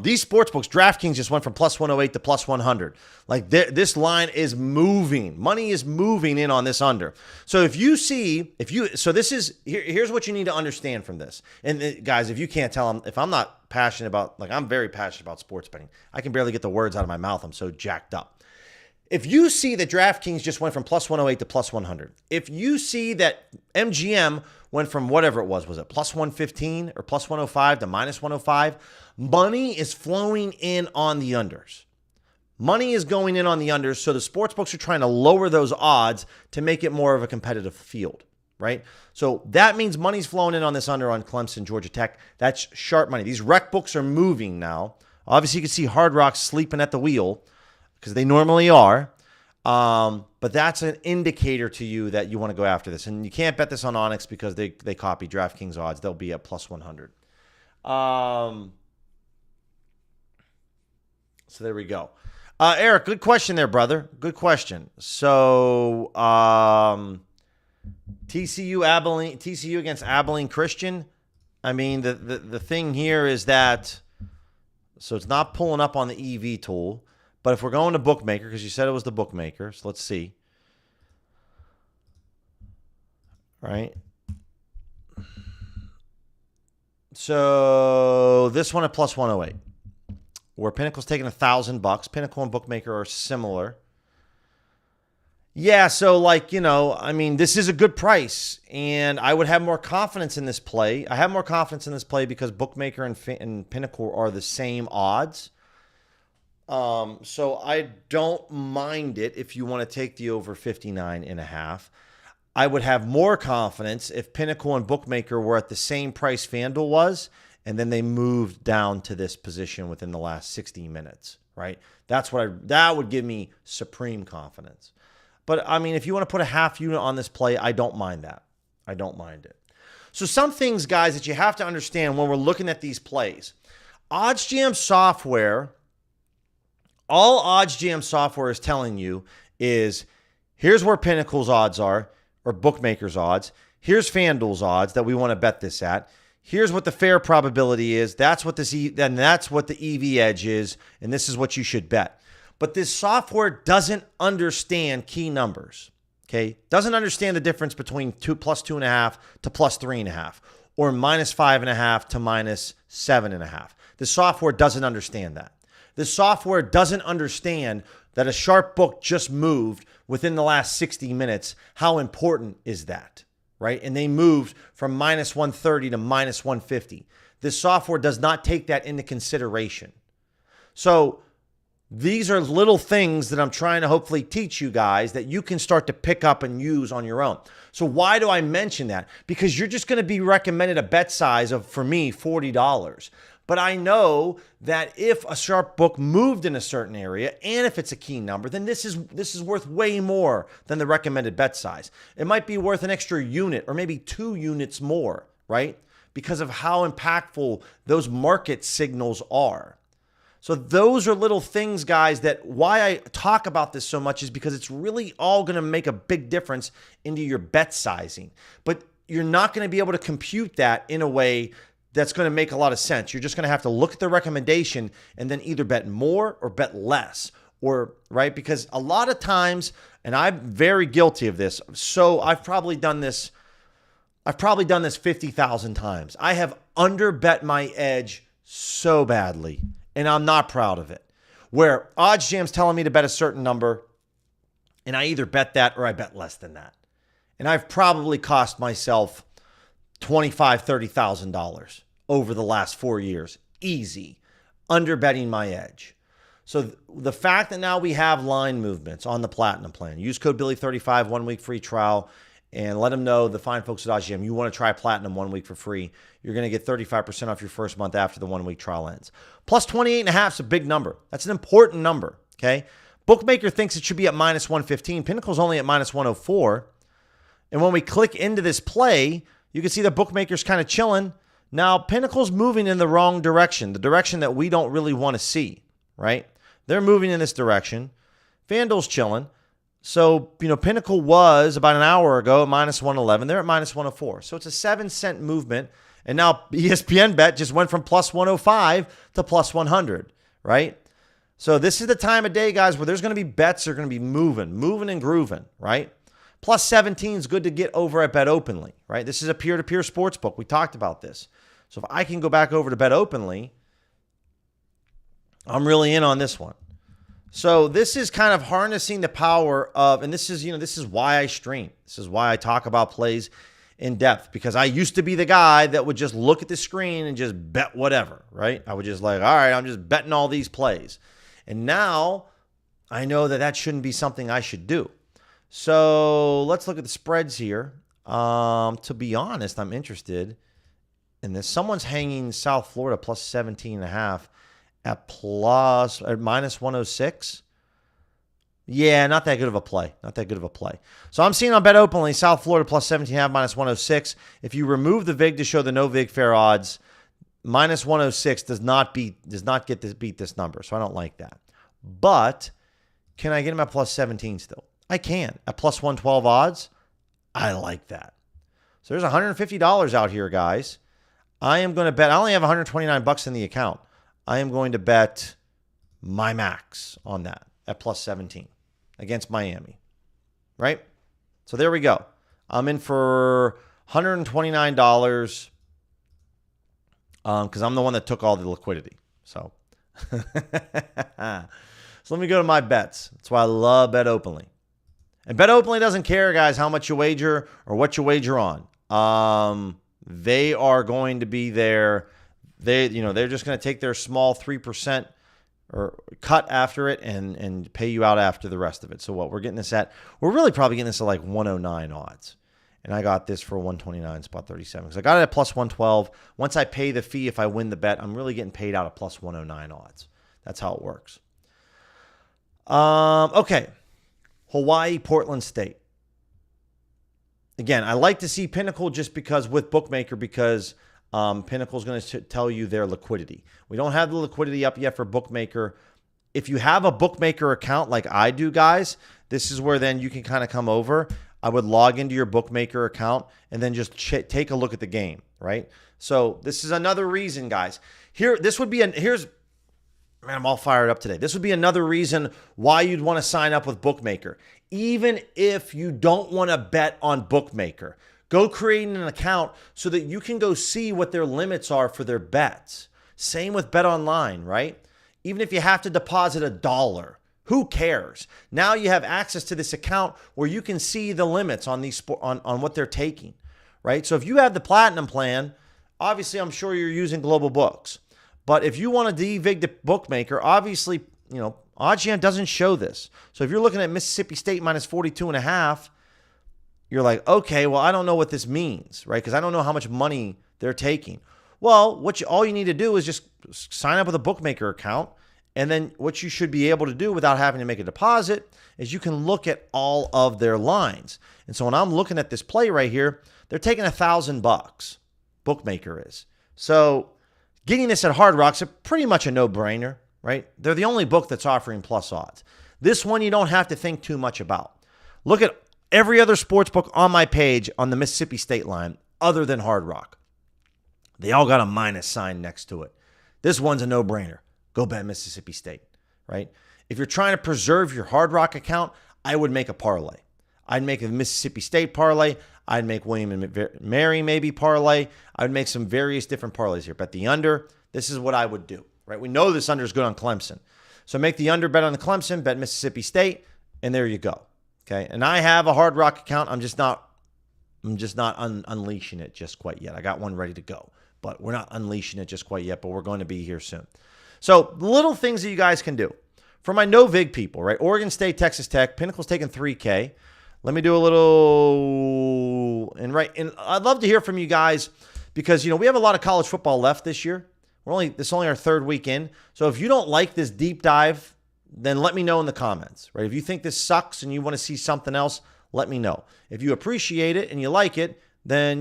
These sports books, DraftKings just went from plus 108 to plus 100. Like this line is moving. Money is moving in on this under. So here's what you need to understand from this. And guys, if you can't tell, if I'm not passionate about, like I'm very passionate about sports betting. I can barely get the words out of my mouth. I'm so jacked up. If you see that DraftKings just went from plus 108 to plus 100, if you see that MGM went from whatever it was it plus 115 or plus 105 to minus 105, money is flowing in on the unders. Money is going in on the unders, so the sports books are trying to lower those odds to make it more of a competitive field, right? So that means money's flowing in on this under on Clemson, Georgia Tech. That's sharp money. These rec books are moving now. Obviously, you can see Hard Rock sleeping at the wheel, because they normally are. But that's an indicator to you that you want to go after this. And you can't bet this on Onyx because they copy DraftKings odds. They'll be at plus 100. So there we go. Eric, good question there, brother. Good question. So TCU against Abilene Christian. I mean, the thing here is that, so it's not pulling up on the EV tool. But if we're going to bookmaker, because you said it was the bookmaker, so let's see. Right. So this one at plus 108, where Pinnacle's taking $1,000. Pinnacle and bookmaker are similar. Yeah, so this is a good price, and I would have more confidence in this play. I have more confidence in this play because bookmaker and Pinnacle are the same odds. So I don't mind it if you want to take the over 59.5. I would have more confidence if Pinnacle and Bookmaker were at the same price FanDuel was, and then they moved down to this position within the last 60 minutes, right? That would give me supreme confidence. But I mean, if you want to put a half unit on this play, I don't mind that. I don't mind it. So some things, guys, that you have to understand when we're looking at these plays. OddsJam software, all OddsJam software is telling you is, here's where Pinnacle's odds are, or Bookmaker's odds. Here's FanDuel's odds that we want to bet this at. Here's what the fair probability is. That's what that's what the EV edge is, and this is what you should bet. But this software doesn't understand key numbers. Okay, doesn't understand the difference between plus 2.5 to plus 3.5, or minus 5.5 to minus 7.5. The software doesn't understand that. The software doesn't understand that a sharp book just moved within the last 60 minutes. How important is that, right? And they moved from minus 130 to minus 150. This software does not take that into consideration. So These are little things that I'm trying to hopefully teach you guys that you can start to pick up and use on your own. So why do I mention that? Because you're just going to be recommended a bet size of, for me, $40. But I know that if a sharp book moved in a certain area, and if it's a key number, then this is worth way more than the recommended bet size. It might be worth an extra unit or maybe 2 units more, right? Because of how impactful those market signals are. So those are little things, guys, that why I talk about this so much is because it's really all going to make a big difference into your bet sizing. But you're not going to be able to compute that in a way that's going to make a lot of sense. You're just going to have to look at the recommendation and then either bet more or bet less, or right? Because a lot of times, and I'm very guilty of this, so I've probably done this 50,000 times. I have underbet my edge so badly, and I'm not proud of it. Where OddsJam's telling me to bet a certain number, and I either bet that or I bet less than that. And I've probably cost myself $25,000, $30,000 over the last 4 years. Easy. Underbetting my edge. So the fact that now we have line movements on the Platinum plan, use code Billy35, 1 week free trial, and let them know, the fine folks at OddsJam, you want to try Platinum 1 week for free. You're going to get 35% off your first month after the 1 week trial ends. Plus 28.5 is a big number. That's an important number, okay? Bookmaker thinks it should be at minus 115. Pinnacle's only at minus 104. And when we click into this play, you can see the bookmaker's kind of chilling. Now, Pinnacle's moving in the wrong direction, the direction that we don't really want to see, right? They're moving in this direction. FanDuel's chilling. So, Pinnacle was about an hour ago at minus 111. They're at minus 104. So it's a 7-cent movement. And now ESPN Bet just went from plus 105 to plus 100, right? So this is the time of day, guys, where there's going to be bets that are going to be moving and grooving, right? Plus 17 is good to get over at Bet Openly, right? This is a peer-to-peer sports book. We talked about this. So if I can go back over to Bet Openly, I'm really in on this one. So this is kind of harnessing the power of, and this is why I stream. This is why I talk about plays in depth, because I used to be the guy that would just look at the screen and just bet whatever, right? I would just all right, I'm just betting all these plays. And now I know that shouldn't be something I should do. So let's look at the spreads here. To be honest, I'm interested in this. Someone's hanging South Florida plus 17.5 at minus 106. Yeah, not that good of a play. So I'm seeing on Bet Openly, South Florida plus 17.5 minus 106. If you remove the VIG to show the no VIG fair odds, minus 106 does not beat this number. So I don't like that. But can I get him at plus 17 still? I can. At plus 112 odds, I like that. So there's $150 out here, guys. I am going to bet. I only have $129 in the account. I am going to bet my max on that at plus 17 against Miami, right? So there we go. I'm in for $129 because I'm the one that took all the liquidity. So, so let me go to my bets. That's why I love Bet Openly. And Bet Openly doesn't care, guys, how much you wager or what you wager on. They are going to be there. They're just going to take their small 3% or cut after it and pay you out after the rest of it. So what we're getting this at, we're really probably getting this at like 109 odds. And I got this for 129 spot 37 because I got it at plus 112. Once I pay the fee, if I win the bet, I'm really getting paid out at plus 109 odds. That's how it works. Okay. Hawaii, Portland State. Again, I like to see Pinnacle just because with Bookmaker, because Pinnacle's going to tell you their liquidity. We don't have the liquidity up yet for Bookmaker. If you have a Bookmaker account like I do, guys, this is where then you can kind of come over. I would log into your Bookmaker account and then just take a look at the game, right? So this is another reason, guys. Man, I'm all fired up today. This would be another reason why you'd want to sign up with Bookmaker. Even if you don't want to bet on Bookmaker, go create an account so that you can go see what their limits are for their bets. Same with Bet Online, right? Even if you have to deposit $1, who cares? Now you have access to this account where you can see the limits on these on what they're taking, right? So if you have the Platinum plan, obviously I'm sure you're using Global Books. But if you want to de-vig the Bookmaker, obviously, OddsJam doesn't show this. So if you're looking at Mississippi State minus 42.5, you're like, okay, well, I don't know what this means, right? Because I don't know how much money they're taking. Well, all you need to do is just sign up with a bookmaker account. And then what you should be able to do without having to make a deposit is you can look at all of their lines. And so when I'm looking at this play right here, they're taking $1,000. Bookmaker is. So getting this at Hard Rock's pretty much a no-brainer, right? They're the only book that's offering plus odds. This one you don't have to think too much about. Look at every other sports book on my page on the Mississippi State line other than Hard Rock. They all got a minus sign next to it. This one's a no-brainer. Go bet Mississippi State, right? If you're trying to preserve your Hard Rock account, I would make a parlay. I'd make a Mississippi State parlay. I'd make William and Mary maybe parlay. I would make some various different parlays here. Bet the under. This is what I would do, right? We know this under is good on Clemson. So make the under, bet on the Clemson, bet Mississippi State, and there you go, okay? And I have a Hard Rock account. I'm just not unleashing it just quite yet. I got one ready to go, but we're not unleashing it just quite yet, but we're going to be here soon. So little things that you guys can do. For my no vig people, right? Oregon State, Texas Tech, Pinnacle's taking 3K. Let me do a little, and I'd love to hear from you guys because, we have a lot of college football left this year. This is only our third week in. So if you don't like this deep dive, then let me know in the comments, right? If you think this sucks and you want to see something else, let me know. If you appreciate it and you like it, then,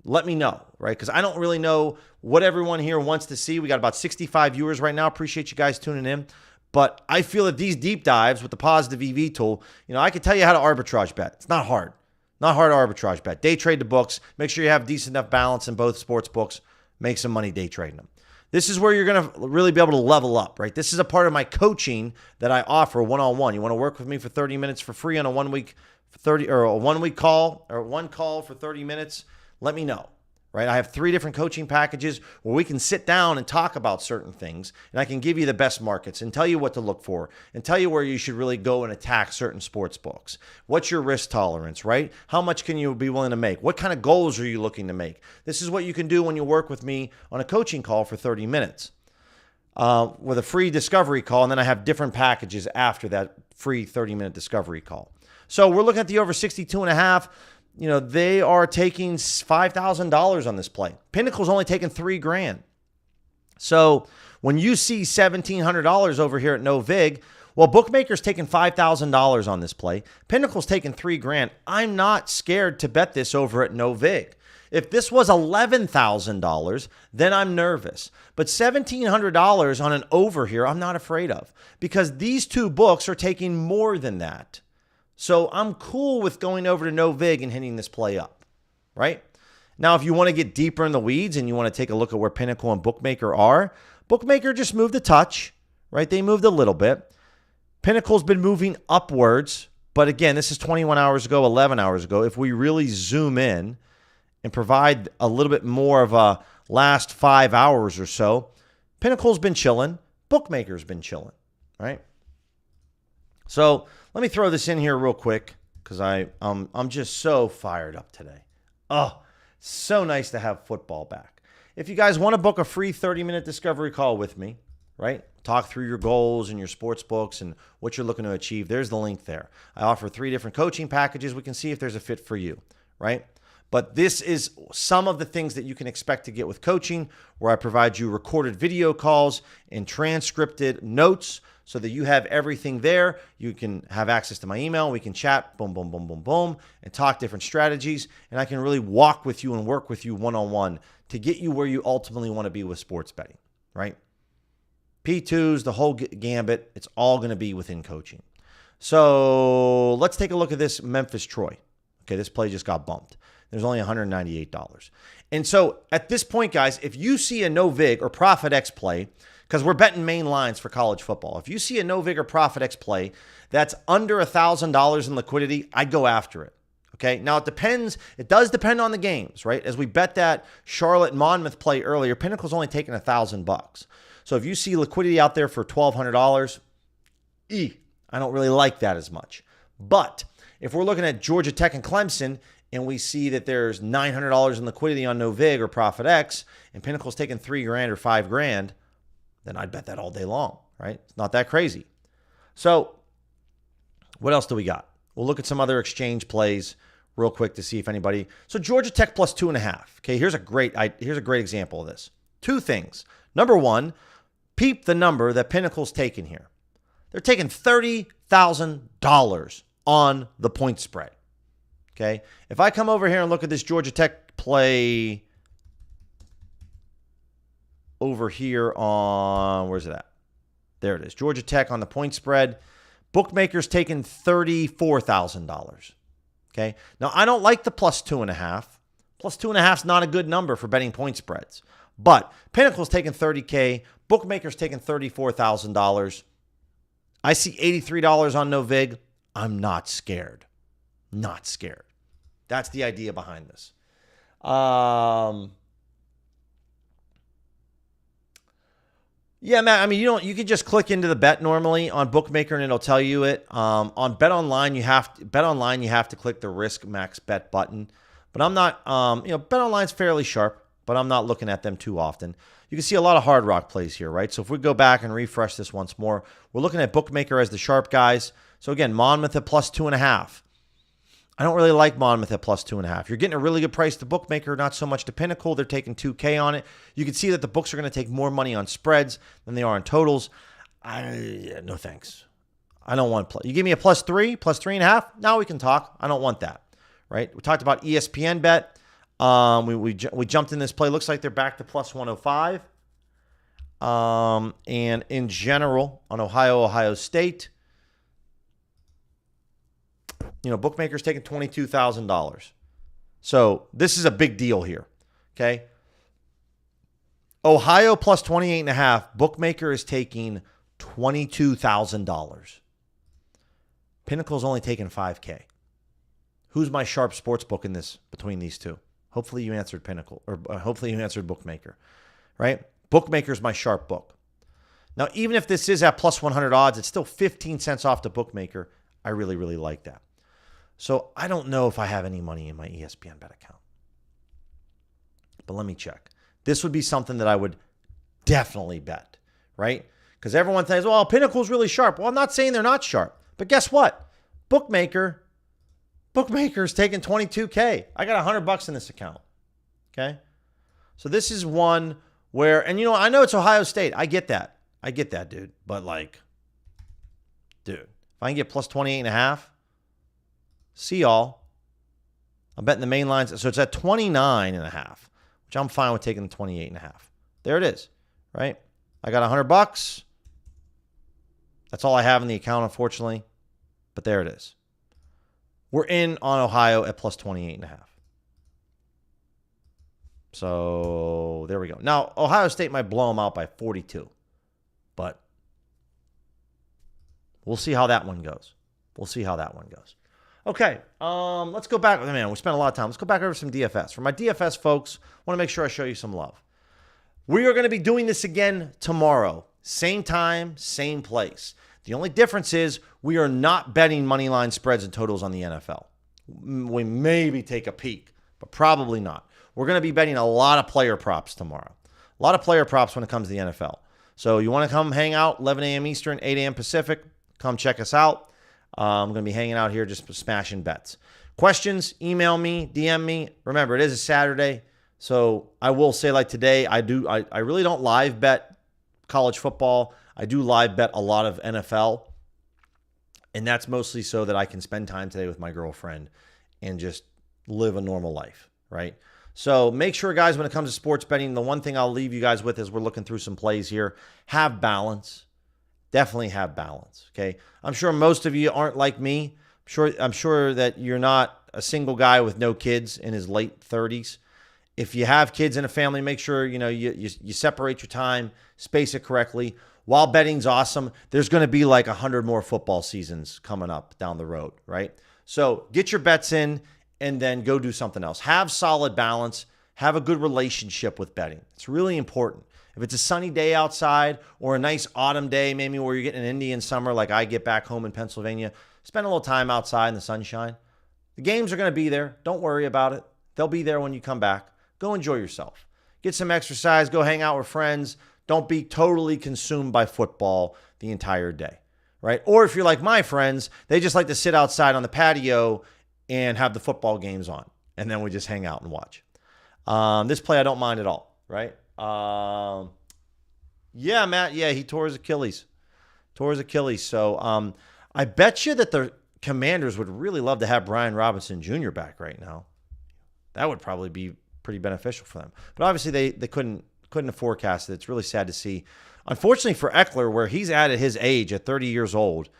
let me know, right? Because I don't really know what everyone here wants to see. We got about 65 viewers right now. Appreciate you guys tuning in. But I feel that these deep dives with the positive EV tool, I can tell you how to arbitrage bet. It's not hard. Not hard to arbitrage bet. Day trade the books. Make sure you have decent enough balance in both sports books. Make some money day trading them. This is where you're going to really be able to level up, right? This is a part of my coaching that I offer one-on-one. You want to work with me for 30 minutes for free on a one-week call or one call for 30 minutes? Let me know, right? I have 3 different coaching packages where we can sit down and talk about certain things, and I can give you the best markets and tell you what to look for and tell you where you should really go and attack certain sports books. What's your risk tolerance, right? How much can you be willing to make? What kind of goals are you looking to make? This is what you can do when you work with me on a coaching call for 30 minutes with a free discovery call, and then I have different packages after that free 30-minute discovery call. So we're looking at the over 62.5. They are taking $5,000 on this play. Pinnacle's only taking $3,000. So when you see $1,700 over here at no vig, well, bookmaker's taking $5,000 on this play. Pinnacle's taking $3,000. I'm not scared to bet this over at no vig. If this was $11,000, then I'm nervous. But $1,700 on an over here, I'm not afraid of because these 2 books are taking more than that. So I'm cool with going over to no vig and hitting this play up, right? Now, if you want to get deeper in the weeds and you want to take a look at where Pinnacle and Bookmaker are, Bookmaker just moved a touch, right? They moved a little bit. Pinnacle's been moving upwards, but again, this is 21 hours ago, 11 hours ago. If we really zoom in and provide a little bit more of a last 5 hours or so, Pinnacle's been chilling, Bookmaker's been chilling, right? So let me throw this in here real quick because I'm just so fired up today. Oh, so nice to have football back. If you guys want to book a free 30-minute discovery call with me, right? Talk through your goals and your sports books and what you're looking to achieve. There's the link there. I offer 3 different coaching packages. We can see if there's a fit for you, right? But this is some of the things that you can expect to get with coaching, where I provide you recorded video calls and transcripted notes so that you have everything there. You can have access to my email. We can chat, boom, boom, boom, boom, boom, and talk different strategies. And I can really walk with you and work with you one-on-one to get you where you ultimately want to be with sports betting, right? P2s, the whole gambit, it's all going to be within coaching. So let's take a look at this Memphis-Troy. Okay, this play just got bumped. There's only $198. And so at this point, guys, if you see a no vig or profit X play, because we're betting main lines for college football, if you see a no vig or profit X play that's under $1,000 in liquidity, I'd go after it. Okay, now it depends. It does depend on the games, right? As we bet that Charlotte-Monmouth play earlier, Pinnacle's only taking $1,000. So if you see liquidity out there for $1,200, I don't really like that as much. But if we're looking at Georgia Tech and Clemson, and we see that there's $900 in liquidity on no vig or profit X, and Pinnacle's taking $3,000 or $5,000, then I'd bet that all day long, right? It's not that crazy. So what else do we got? We'll look at some other exchange plays real quick to see if anybody. So Georgia Tech plus 2.5. Okay, here's a great example of this. Two things. Number one, peep the number that Pinnacle's taking here. They're taking $30,000 on the point spread. Okay, if I come over here and look at this Georgia Tech play over here on, where's it at? There it is. Georgia Tech on the point spread. Bookmakers taking $34,000. Okay. Now, I don't like the plus 2.5. Plus 2.5 is not a good number for betting point spreads. But Pinnacle's taking $30K. Bookmakers taking $34,000. I see $83 on no vig. I'm not scared. Not scared. That's the idea behind this. Yeah, Matt, I mean, you can just click into the bet normally on Bookmaker and it'll tell you it. On BetOnline, you have to click the risk max bet button. But I'm not, BetOnline's fairly sharp, but I'm not looking at them too often. You can see a lot of Hard Rock plays here, right? So if we go back and refresh this once more, we're looking at Bookmaker as the sharp guys. So again, Monmouth at plus 2.5. I don't really like Monmouth at plus 2.5. You're getting a really good price to Bookmaker, not so much to Pinnacle. They're taking $2K on it. You can see that the books are going to take more money on spreads than they are on totals. No thanks. I don't want play. You give me a plus 3, plus 3.5. Now we can talk. I don't want that, right? We talked about ESPN bet. We jumped in this play. Looks like they're back to plus 105. And in general, on Ohio State, Bookmaker's taking $22,000. So this is a big deal here, okay? Ohio plus 28.5. Bookmaker is taking $22,000. Pinnacle's only taking $5K. Who's my sharp sports book in this between these two? Hopefully you answered Pinnacle, or hopefully you answered Bookmaker, right? Bookmaker's my sharp book. Now, even if this is at plus 100 odds, it's still 15 cents off to Bookmaker. I really, really like that. So I don't know if I have any money in my ESPN bet account. But let me check. This would be something that I would definitely bet, right? Because everyone says, well, Pinnacle's really sharp. Well, I'm not saying they're not sharp. But guess what? Bookmaker's taking $22K. I got $100 in this account. Okay? So this is one where, and I know it's Ohio State. I get that. Dude. But dude, if I can get plus 28.5, see y'all. I'm betting the main lines. So it's at 29.5, which I'm fine with taking the 28.5. There it is, right? I got $100. That's all I have in the account, unfortunately. But there it is. We're in on Ohio at plus 28.5. So there we go. Now, Ohio State might blow them out by 42. But we'll see how that one goes. Okay, let's go back. Man, we spent a lot of time. Let's go back over some DFS. For my DFS folks, I want to make sure I show you some love. We are going to be doing this again tomorrow. Same time, same place. The only difference is we are not betting money line spreads and totals on the NFL. We maybe take a peek, but probably not. We're going to be betting a lot of player props tomorrow. A lot of player props when it comes to the NFL. So you want to come hang out, 11 a.m. Eastern, 8 a.m. Pacific, come check us out. I'm going to be hanging out here just smashing bets. Questions, email me, DM me. Remember, it is a Saturday, so I will say like today, I really don't live bet college football. I do live bet a lot of NFL, and that's mostly so that I can spend time today with my girlfriend and just live a normal life, right? So make sure, guys, when it comes to sports betting, the one thing I'll leave you guys with is we're looking through some plays here. Have balance. Definitely have balance, okay? I'm sure most of you aren't like me. I'm sure that you're not a single guy with no kids in his late 30s. If you have kids in a family, make sure you separate your time, space it correctly. While betting's awesome, there's going to be like 100 more football seasons coming up down the road, right? So get your bets in and then go do something else. Have solid balance. Have a good relationship with betting. It's really important. If it's a sunny day outside or a nice autumn day, maybe where you're getting an Indian summer like I get back home in Pennsylvania, spend a little time outside in the sunshine. The games are going to be there. Don't worry about it. They'll be there when you come back. Go enjoy yourself. Get some exercise. Go hang out with friends. Don't be totally consumed by football the entire day, right? Or if you're like my friends, they just like to sit outside on the patio and have the football games on. And then we just hang out and watch. This play I don't mind at all, right? Yeah, Matt. Yeah, he tore his Achilles. So I bet you that the Commanders would really love to have Brian Robinson Jr. back right now. That would probably be pretty beneficial for them. But obviously they couldn't have forecasted it. It's really sad to see. Unfortunately for Eckler, where he's at his age at 30 years old,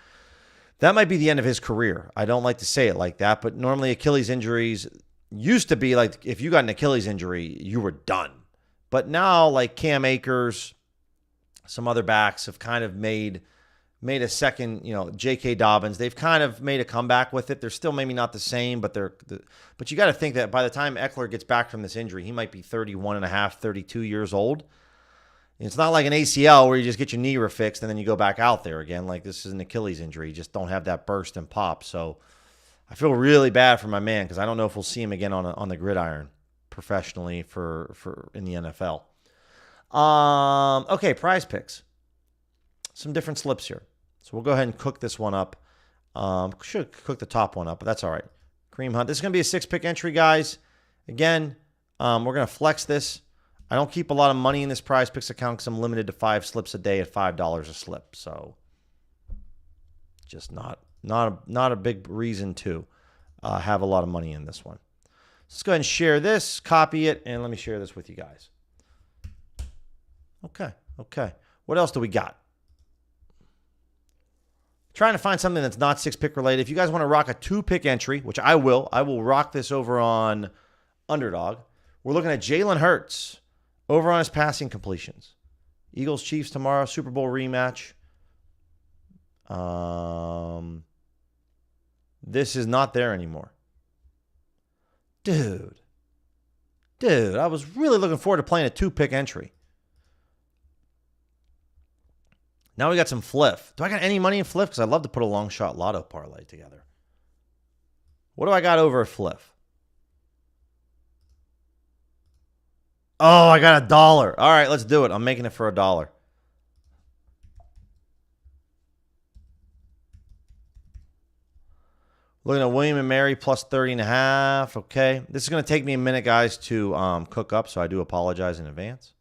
that might be the end of his career. I don't like to say it like that, but normally Achilles injuries used to be like if you got an Achilles injury, you were done. But now like Cam Akers, some other backs have kind of made a second, J.K. Dobbins. They've kind of made a comeback with it. They're still maybe not the same, but but you got to think that by the time Eckler gets back from this injury, he might be 31 and a half, 32 years old. It's not like an ACL where you just get your knee refixed and then you go back out there again. Like this is an Achilles injury. You just don't have that burst and pop. So I feel really bad for my man because I don't know if we'll see him again on the gridiron professionally for in the NFL. Okay, PrizePicks. Some different slips here. So we'll go ahead and cook this one up. Should cook the top one up, but that's all right. Kareem Hunt. This is going to be a 6-pick entry, guys. Again, we're going to flex this. I don't keep a lot of money in this PrizePicks account because I'm limited to 5 slips a day at $5 a slip. So just not a big reason to have a lot of money in this one. Let's go ahead and share this, copy it, and let me share this with you guys. Okay. What else do we got? Trying to find something that's not 6-pick related. If you guys want to rock a 2-pick entry, which I will rock this over on Underdog. We're looking at Jalen Hurts over on his passing completions. Eagles Chiefs tomorrow, Super Bowl rematch. This is not there anymore. Dude, I was really looking forward to playing a 2-pick entry. Now we got some fliff. Do I got any money in fliff? Because I'd love to put a long shot lotto parlay together. What do I got over at fliff? Oh, I got $1. All right, let's do it. I'm making it for $1. Looking at William and Mary plus 30.5. Okay. This is going to take me a minute, guys, to cook up, so I do apologize in advance.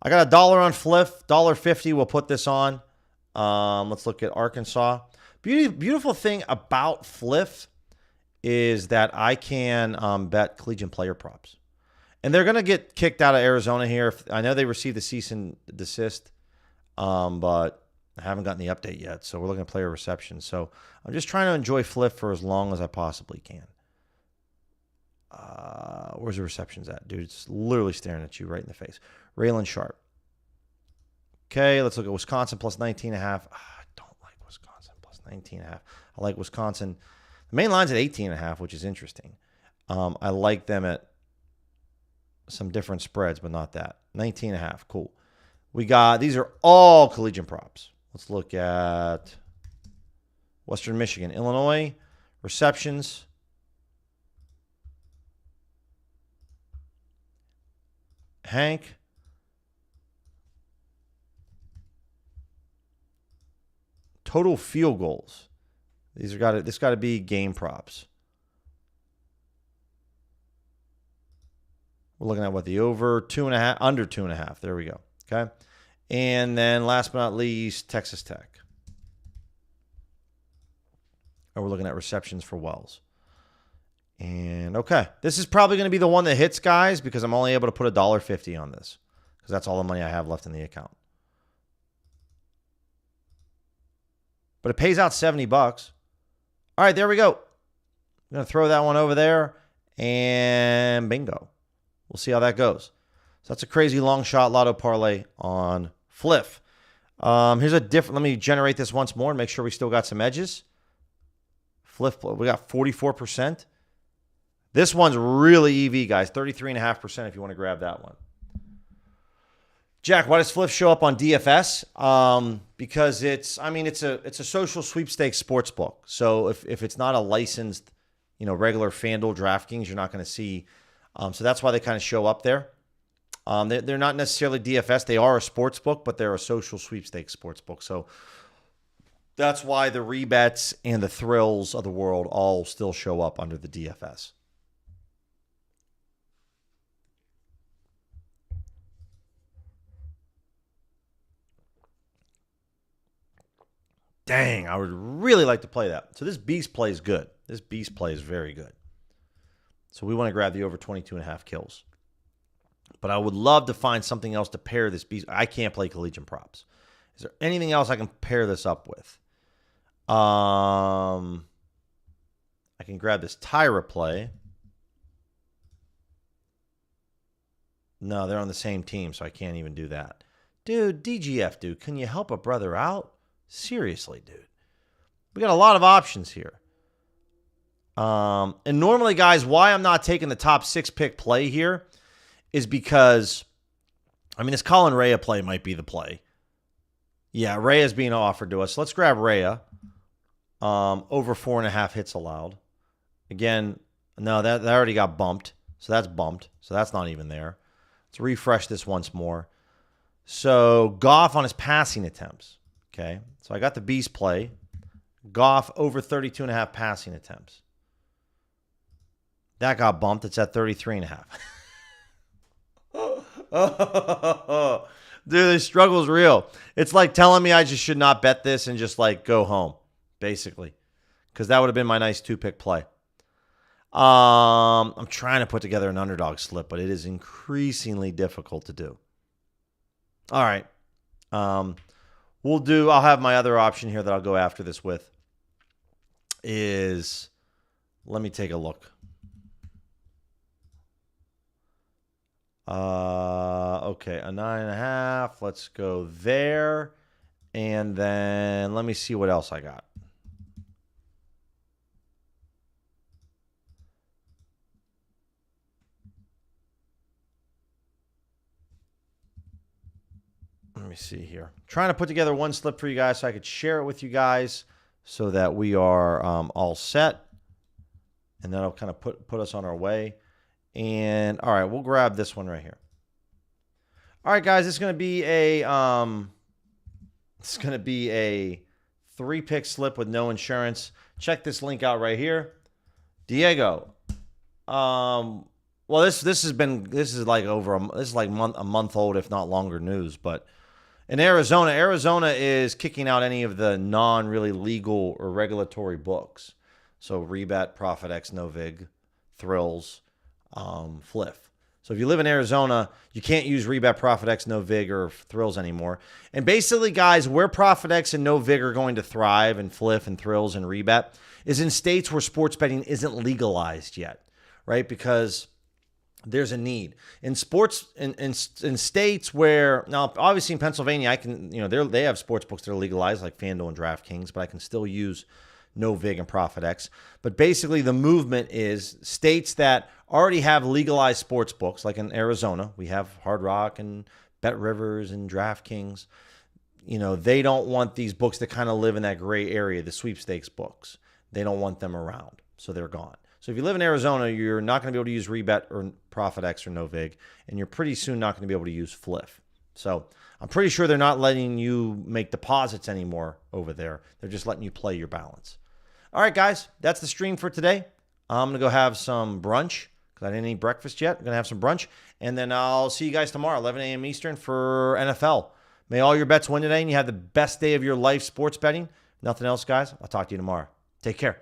I got $1 on Fliff, $1.50. We'll put this on. Let's look at Arkansas. Beautiful thing about Fliff is that I can bet collegiate player props. And they're going to get kicked out of Arizona here. I know they received the cease and desist, but I haven't gotten the update yet. So we're looking at player reception. So I'm just trying to enjoy Fliff for as long as I possibly can. Where's the receptions at? Dude, it's literally staring at you right in the face. Raylan Sharp. Okay, let's look at Wisconsin plus 19.5. I don't like Wisconsin plus 19.5. I like Wisconsin. The main line's at 18.5, which is interesting. I like them at some different spreads, but not that. 19.5, cool. These are all collegiate props. Let's look at Western Michigan. Illinois, receptions. Hank. Total field goals. This got to be game props. We're looking at the over 2.5, under 2.5. There we go. Okay. And then last but not least, Texas Tech. And we're looking at receptions for Wells. And okay, this is probably going to be the one that hits, guys, because I'm only able to put $1.50 on this because that's all the money I have left in the account. But it pays out $70. All right, there we go. I'm going to throw that one over there, and bingo. We'll see how that goes. So that's a crazy long shot lotto parlay on Fliff. Here's a different. Let me generate this once more and make sure we still got some edges. Fliff, we got 44%. This one's really EV, guys. 33.5% if you want to grab that one. Jack, why does Fliff show up on DFS? Because it's a social sweepstakes sports book. So if it's not a licensed, regular FanDuel DraftKings, you're not going to see. So that's why they kind of show up there. They're not necessarily DFS. They are a sports book, but they're a social sweepstakes sports book. So That's why the rebets and the thrills of the world all still show up under the DFS. Dang, I would really like to play that. So this beast play is good. This beast play is very good. So we want to grab the over 22.5 kills. But I would love to find something else to pair this beast. I can't play collegiate props. Is there anything else I can pair this up with? I can grab this Tyra play. No, they're on the same team, so I can't even do that. Dude, DGF, dude, can you help a brother out? Seriously, dude. We got a lot of options here. And normally, guys, why I'm not taking the top 6 pick play here is because, I mean, this Colin Rea play might be the play. Yeah, Rea's being offered to us. Let's grab Rea. Over 4.5 hits allowed. Again, no, that already got bumped. So that's bumped. So that's not even there. Let's refresh this once more. So Goff on his passing attempts. Okay, so I got the beast play. Goff over 32.5 passing attempts. That got bumped. It's at 33.5. Oh, dude, this struggle is real. It's like telling me I just should not bet this and just like go home, basically, because that would have been my nice 2-pick play. I'm trying to put together an underdog slip, but it is increasingly difficult to do. All right. I'll have my other option here that I'll go after this with is, let me take a look. Okay, a 9.5. Let's go there. And then let me see what else I got. Let me see here. Trying to put together one slip for you guys so I could share it with you guys so that we are all set. And that'll kind of put us on our way. And all right, we'll grab this one right here. All right, guys, it's going to be a 3-pick slip with no insurance. Check this link out right here. Diego. Well, this is like a month old, if not longer news. But in Arizona is kicking out any of the non-really legal or regulatory books. So Rebet, ProfitX, Novig, Thrills, Fliff. So if you live in Arizona, you can't use Rebet, ProfitX, Novig, or Thrills anymore. And basically, guys, where ProfitX and Novig are going to thrive, and Fliff and Thrills and Rebet, is in states where sports betting isn't legalized yet, right? Because there's a need in sports in states where, now obviously in Pennsylvania I can, they have sports books that are legalized like FanDuel and DraftKings, but I can still use Novig and ProfitX. But basically the movement is states that already have legalized sports books, like in Arizona, we have Hard Rock and Bet Rivers and DraftKings. They don't want these books that kind of live in that gray area, the sweepstakes books. They don't want them around, so they're gone. So if you live in Arizona, you're not going to be able to use Rebet or ProfitX or Novig, and you're pretty soon not going to be able to use Fliff. So I'm pretty sure they're not letting you make deposits anymore over there. They're just letting you play your balance. All right, guys, that's the stream for today. I'm going to go have some brunch because I didn't eat breakfast yet. I'm going to have some brunch, and then I'll see you guys tomorrow, 11 a.m. Eastern for NFL. May all your bets win today, and you have the best day of your life sports betting. Nothing else, guys. I'll talk to you tomorrow. Take care.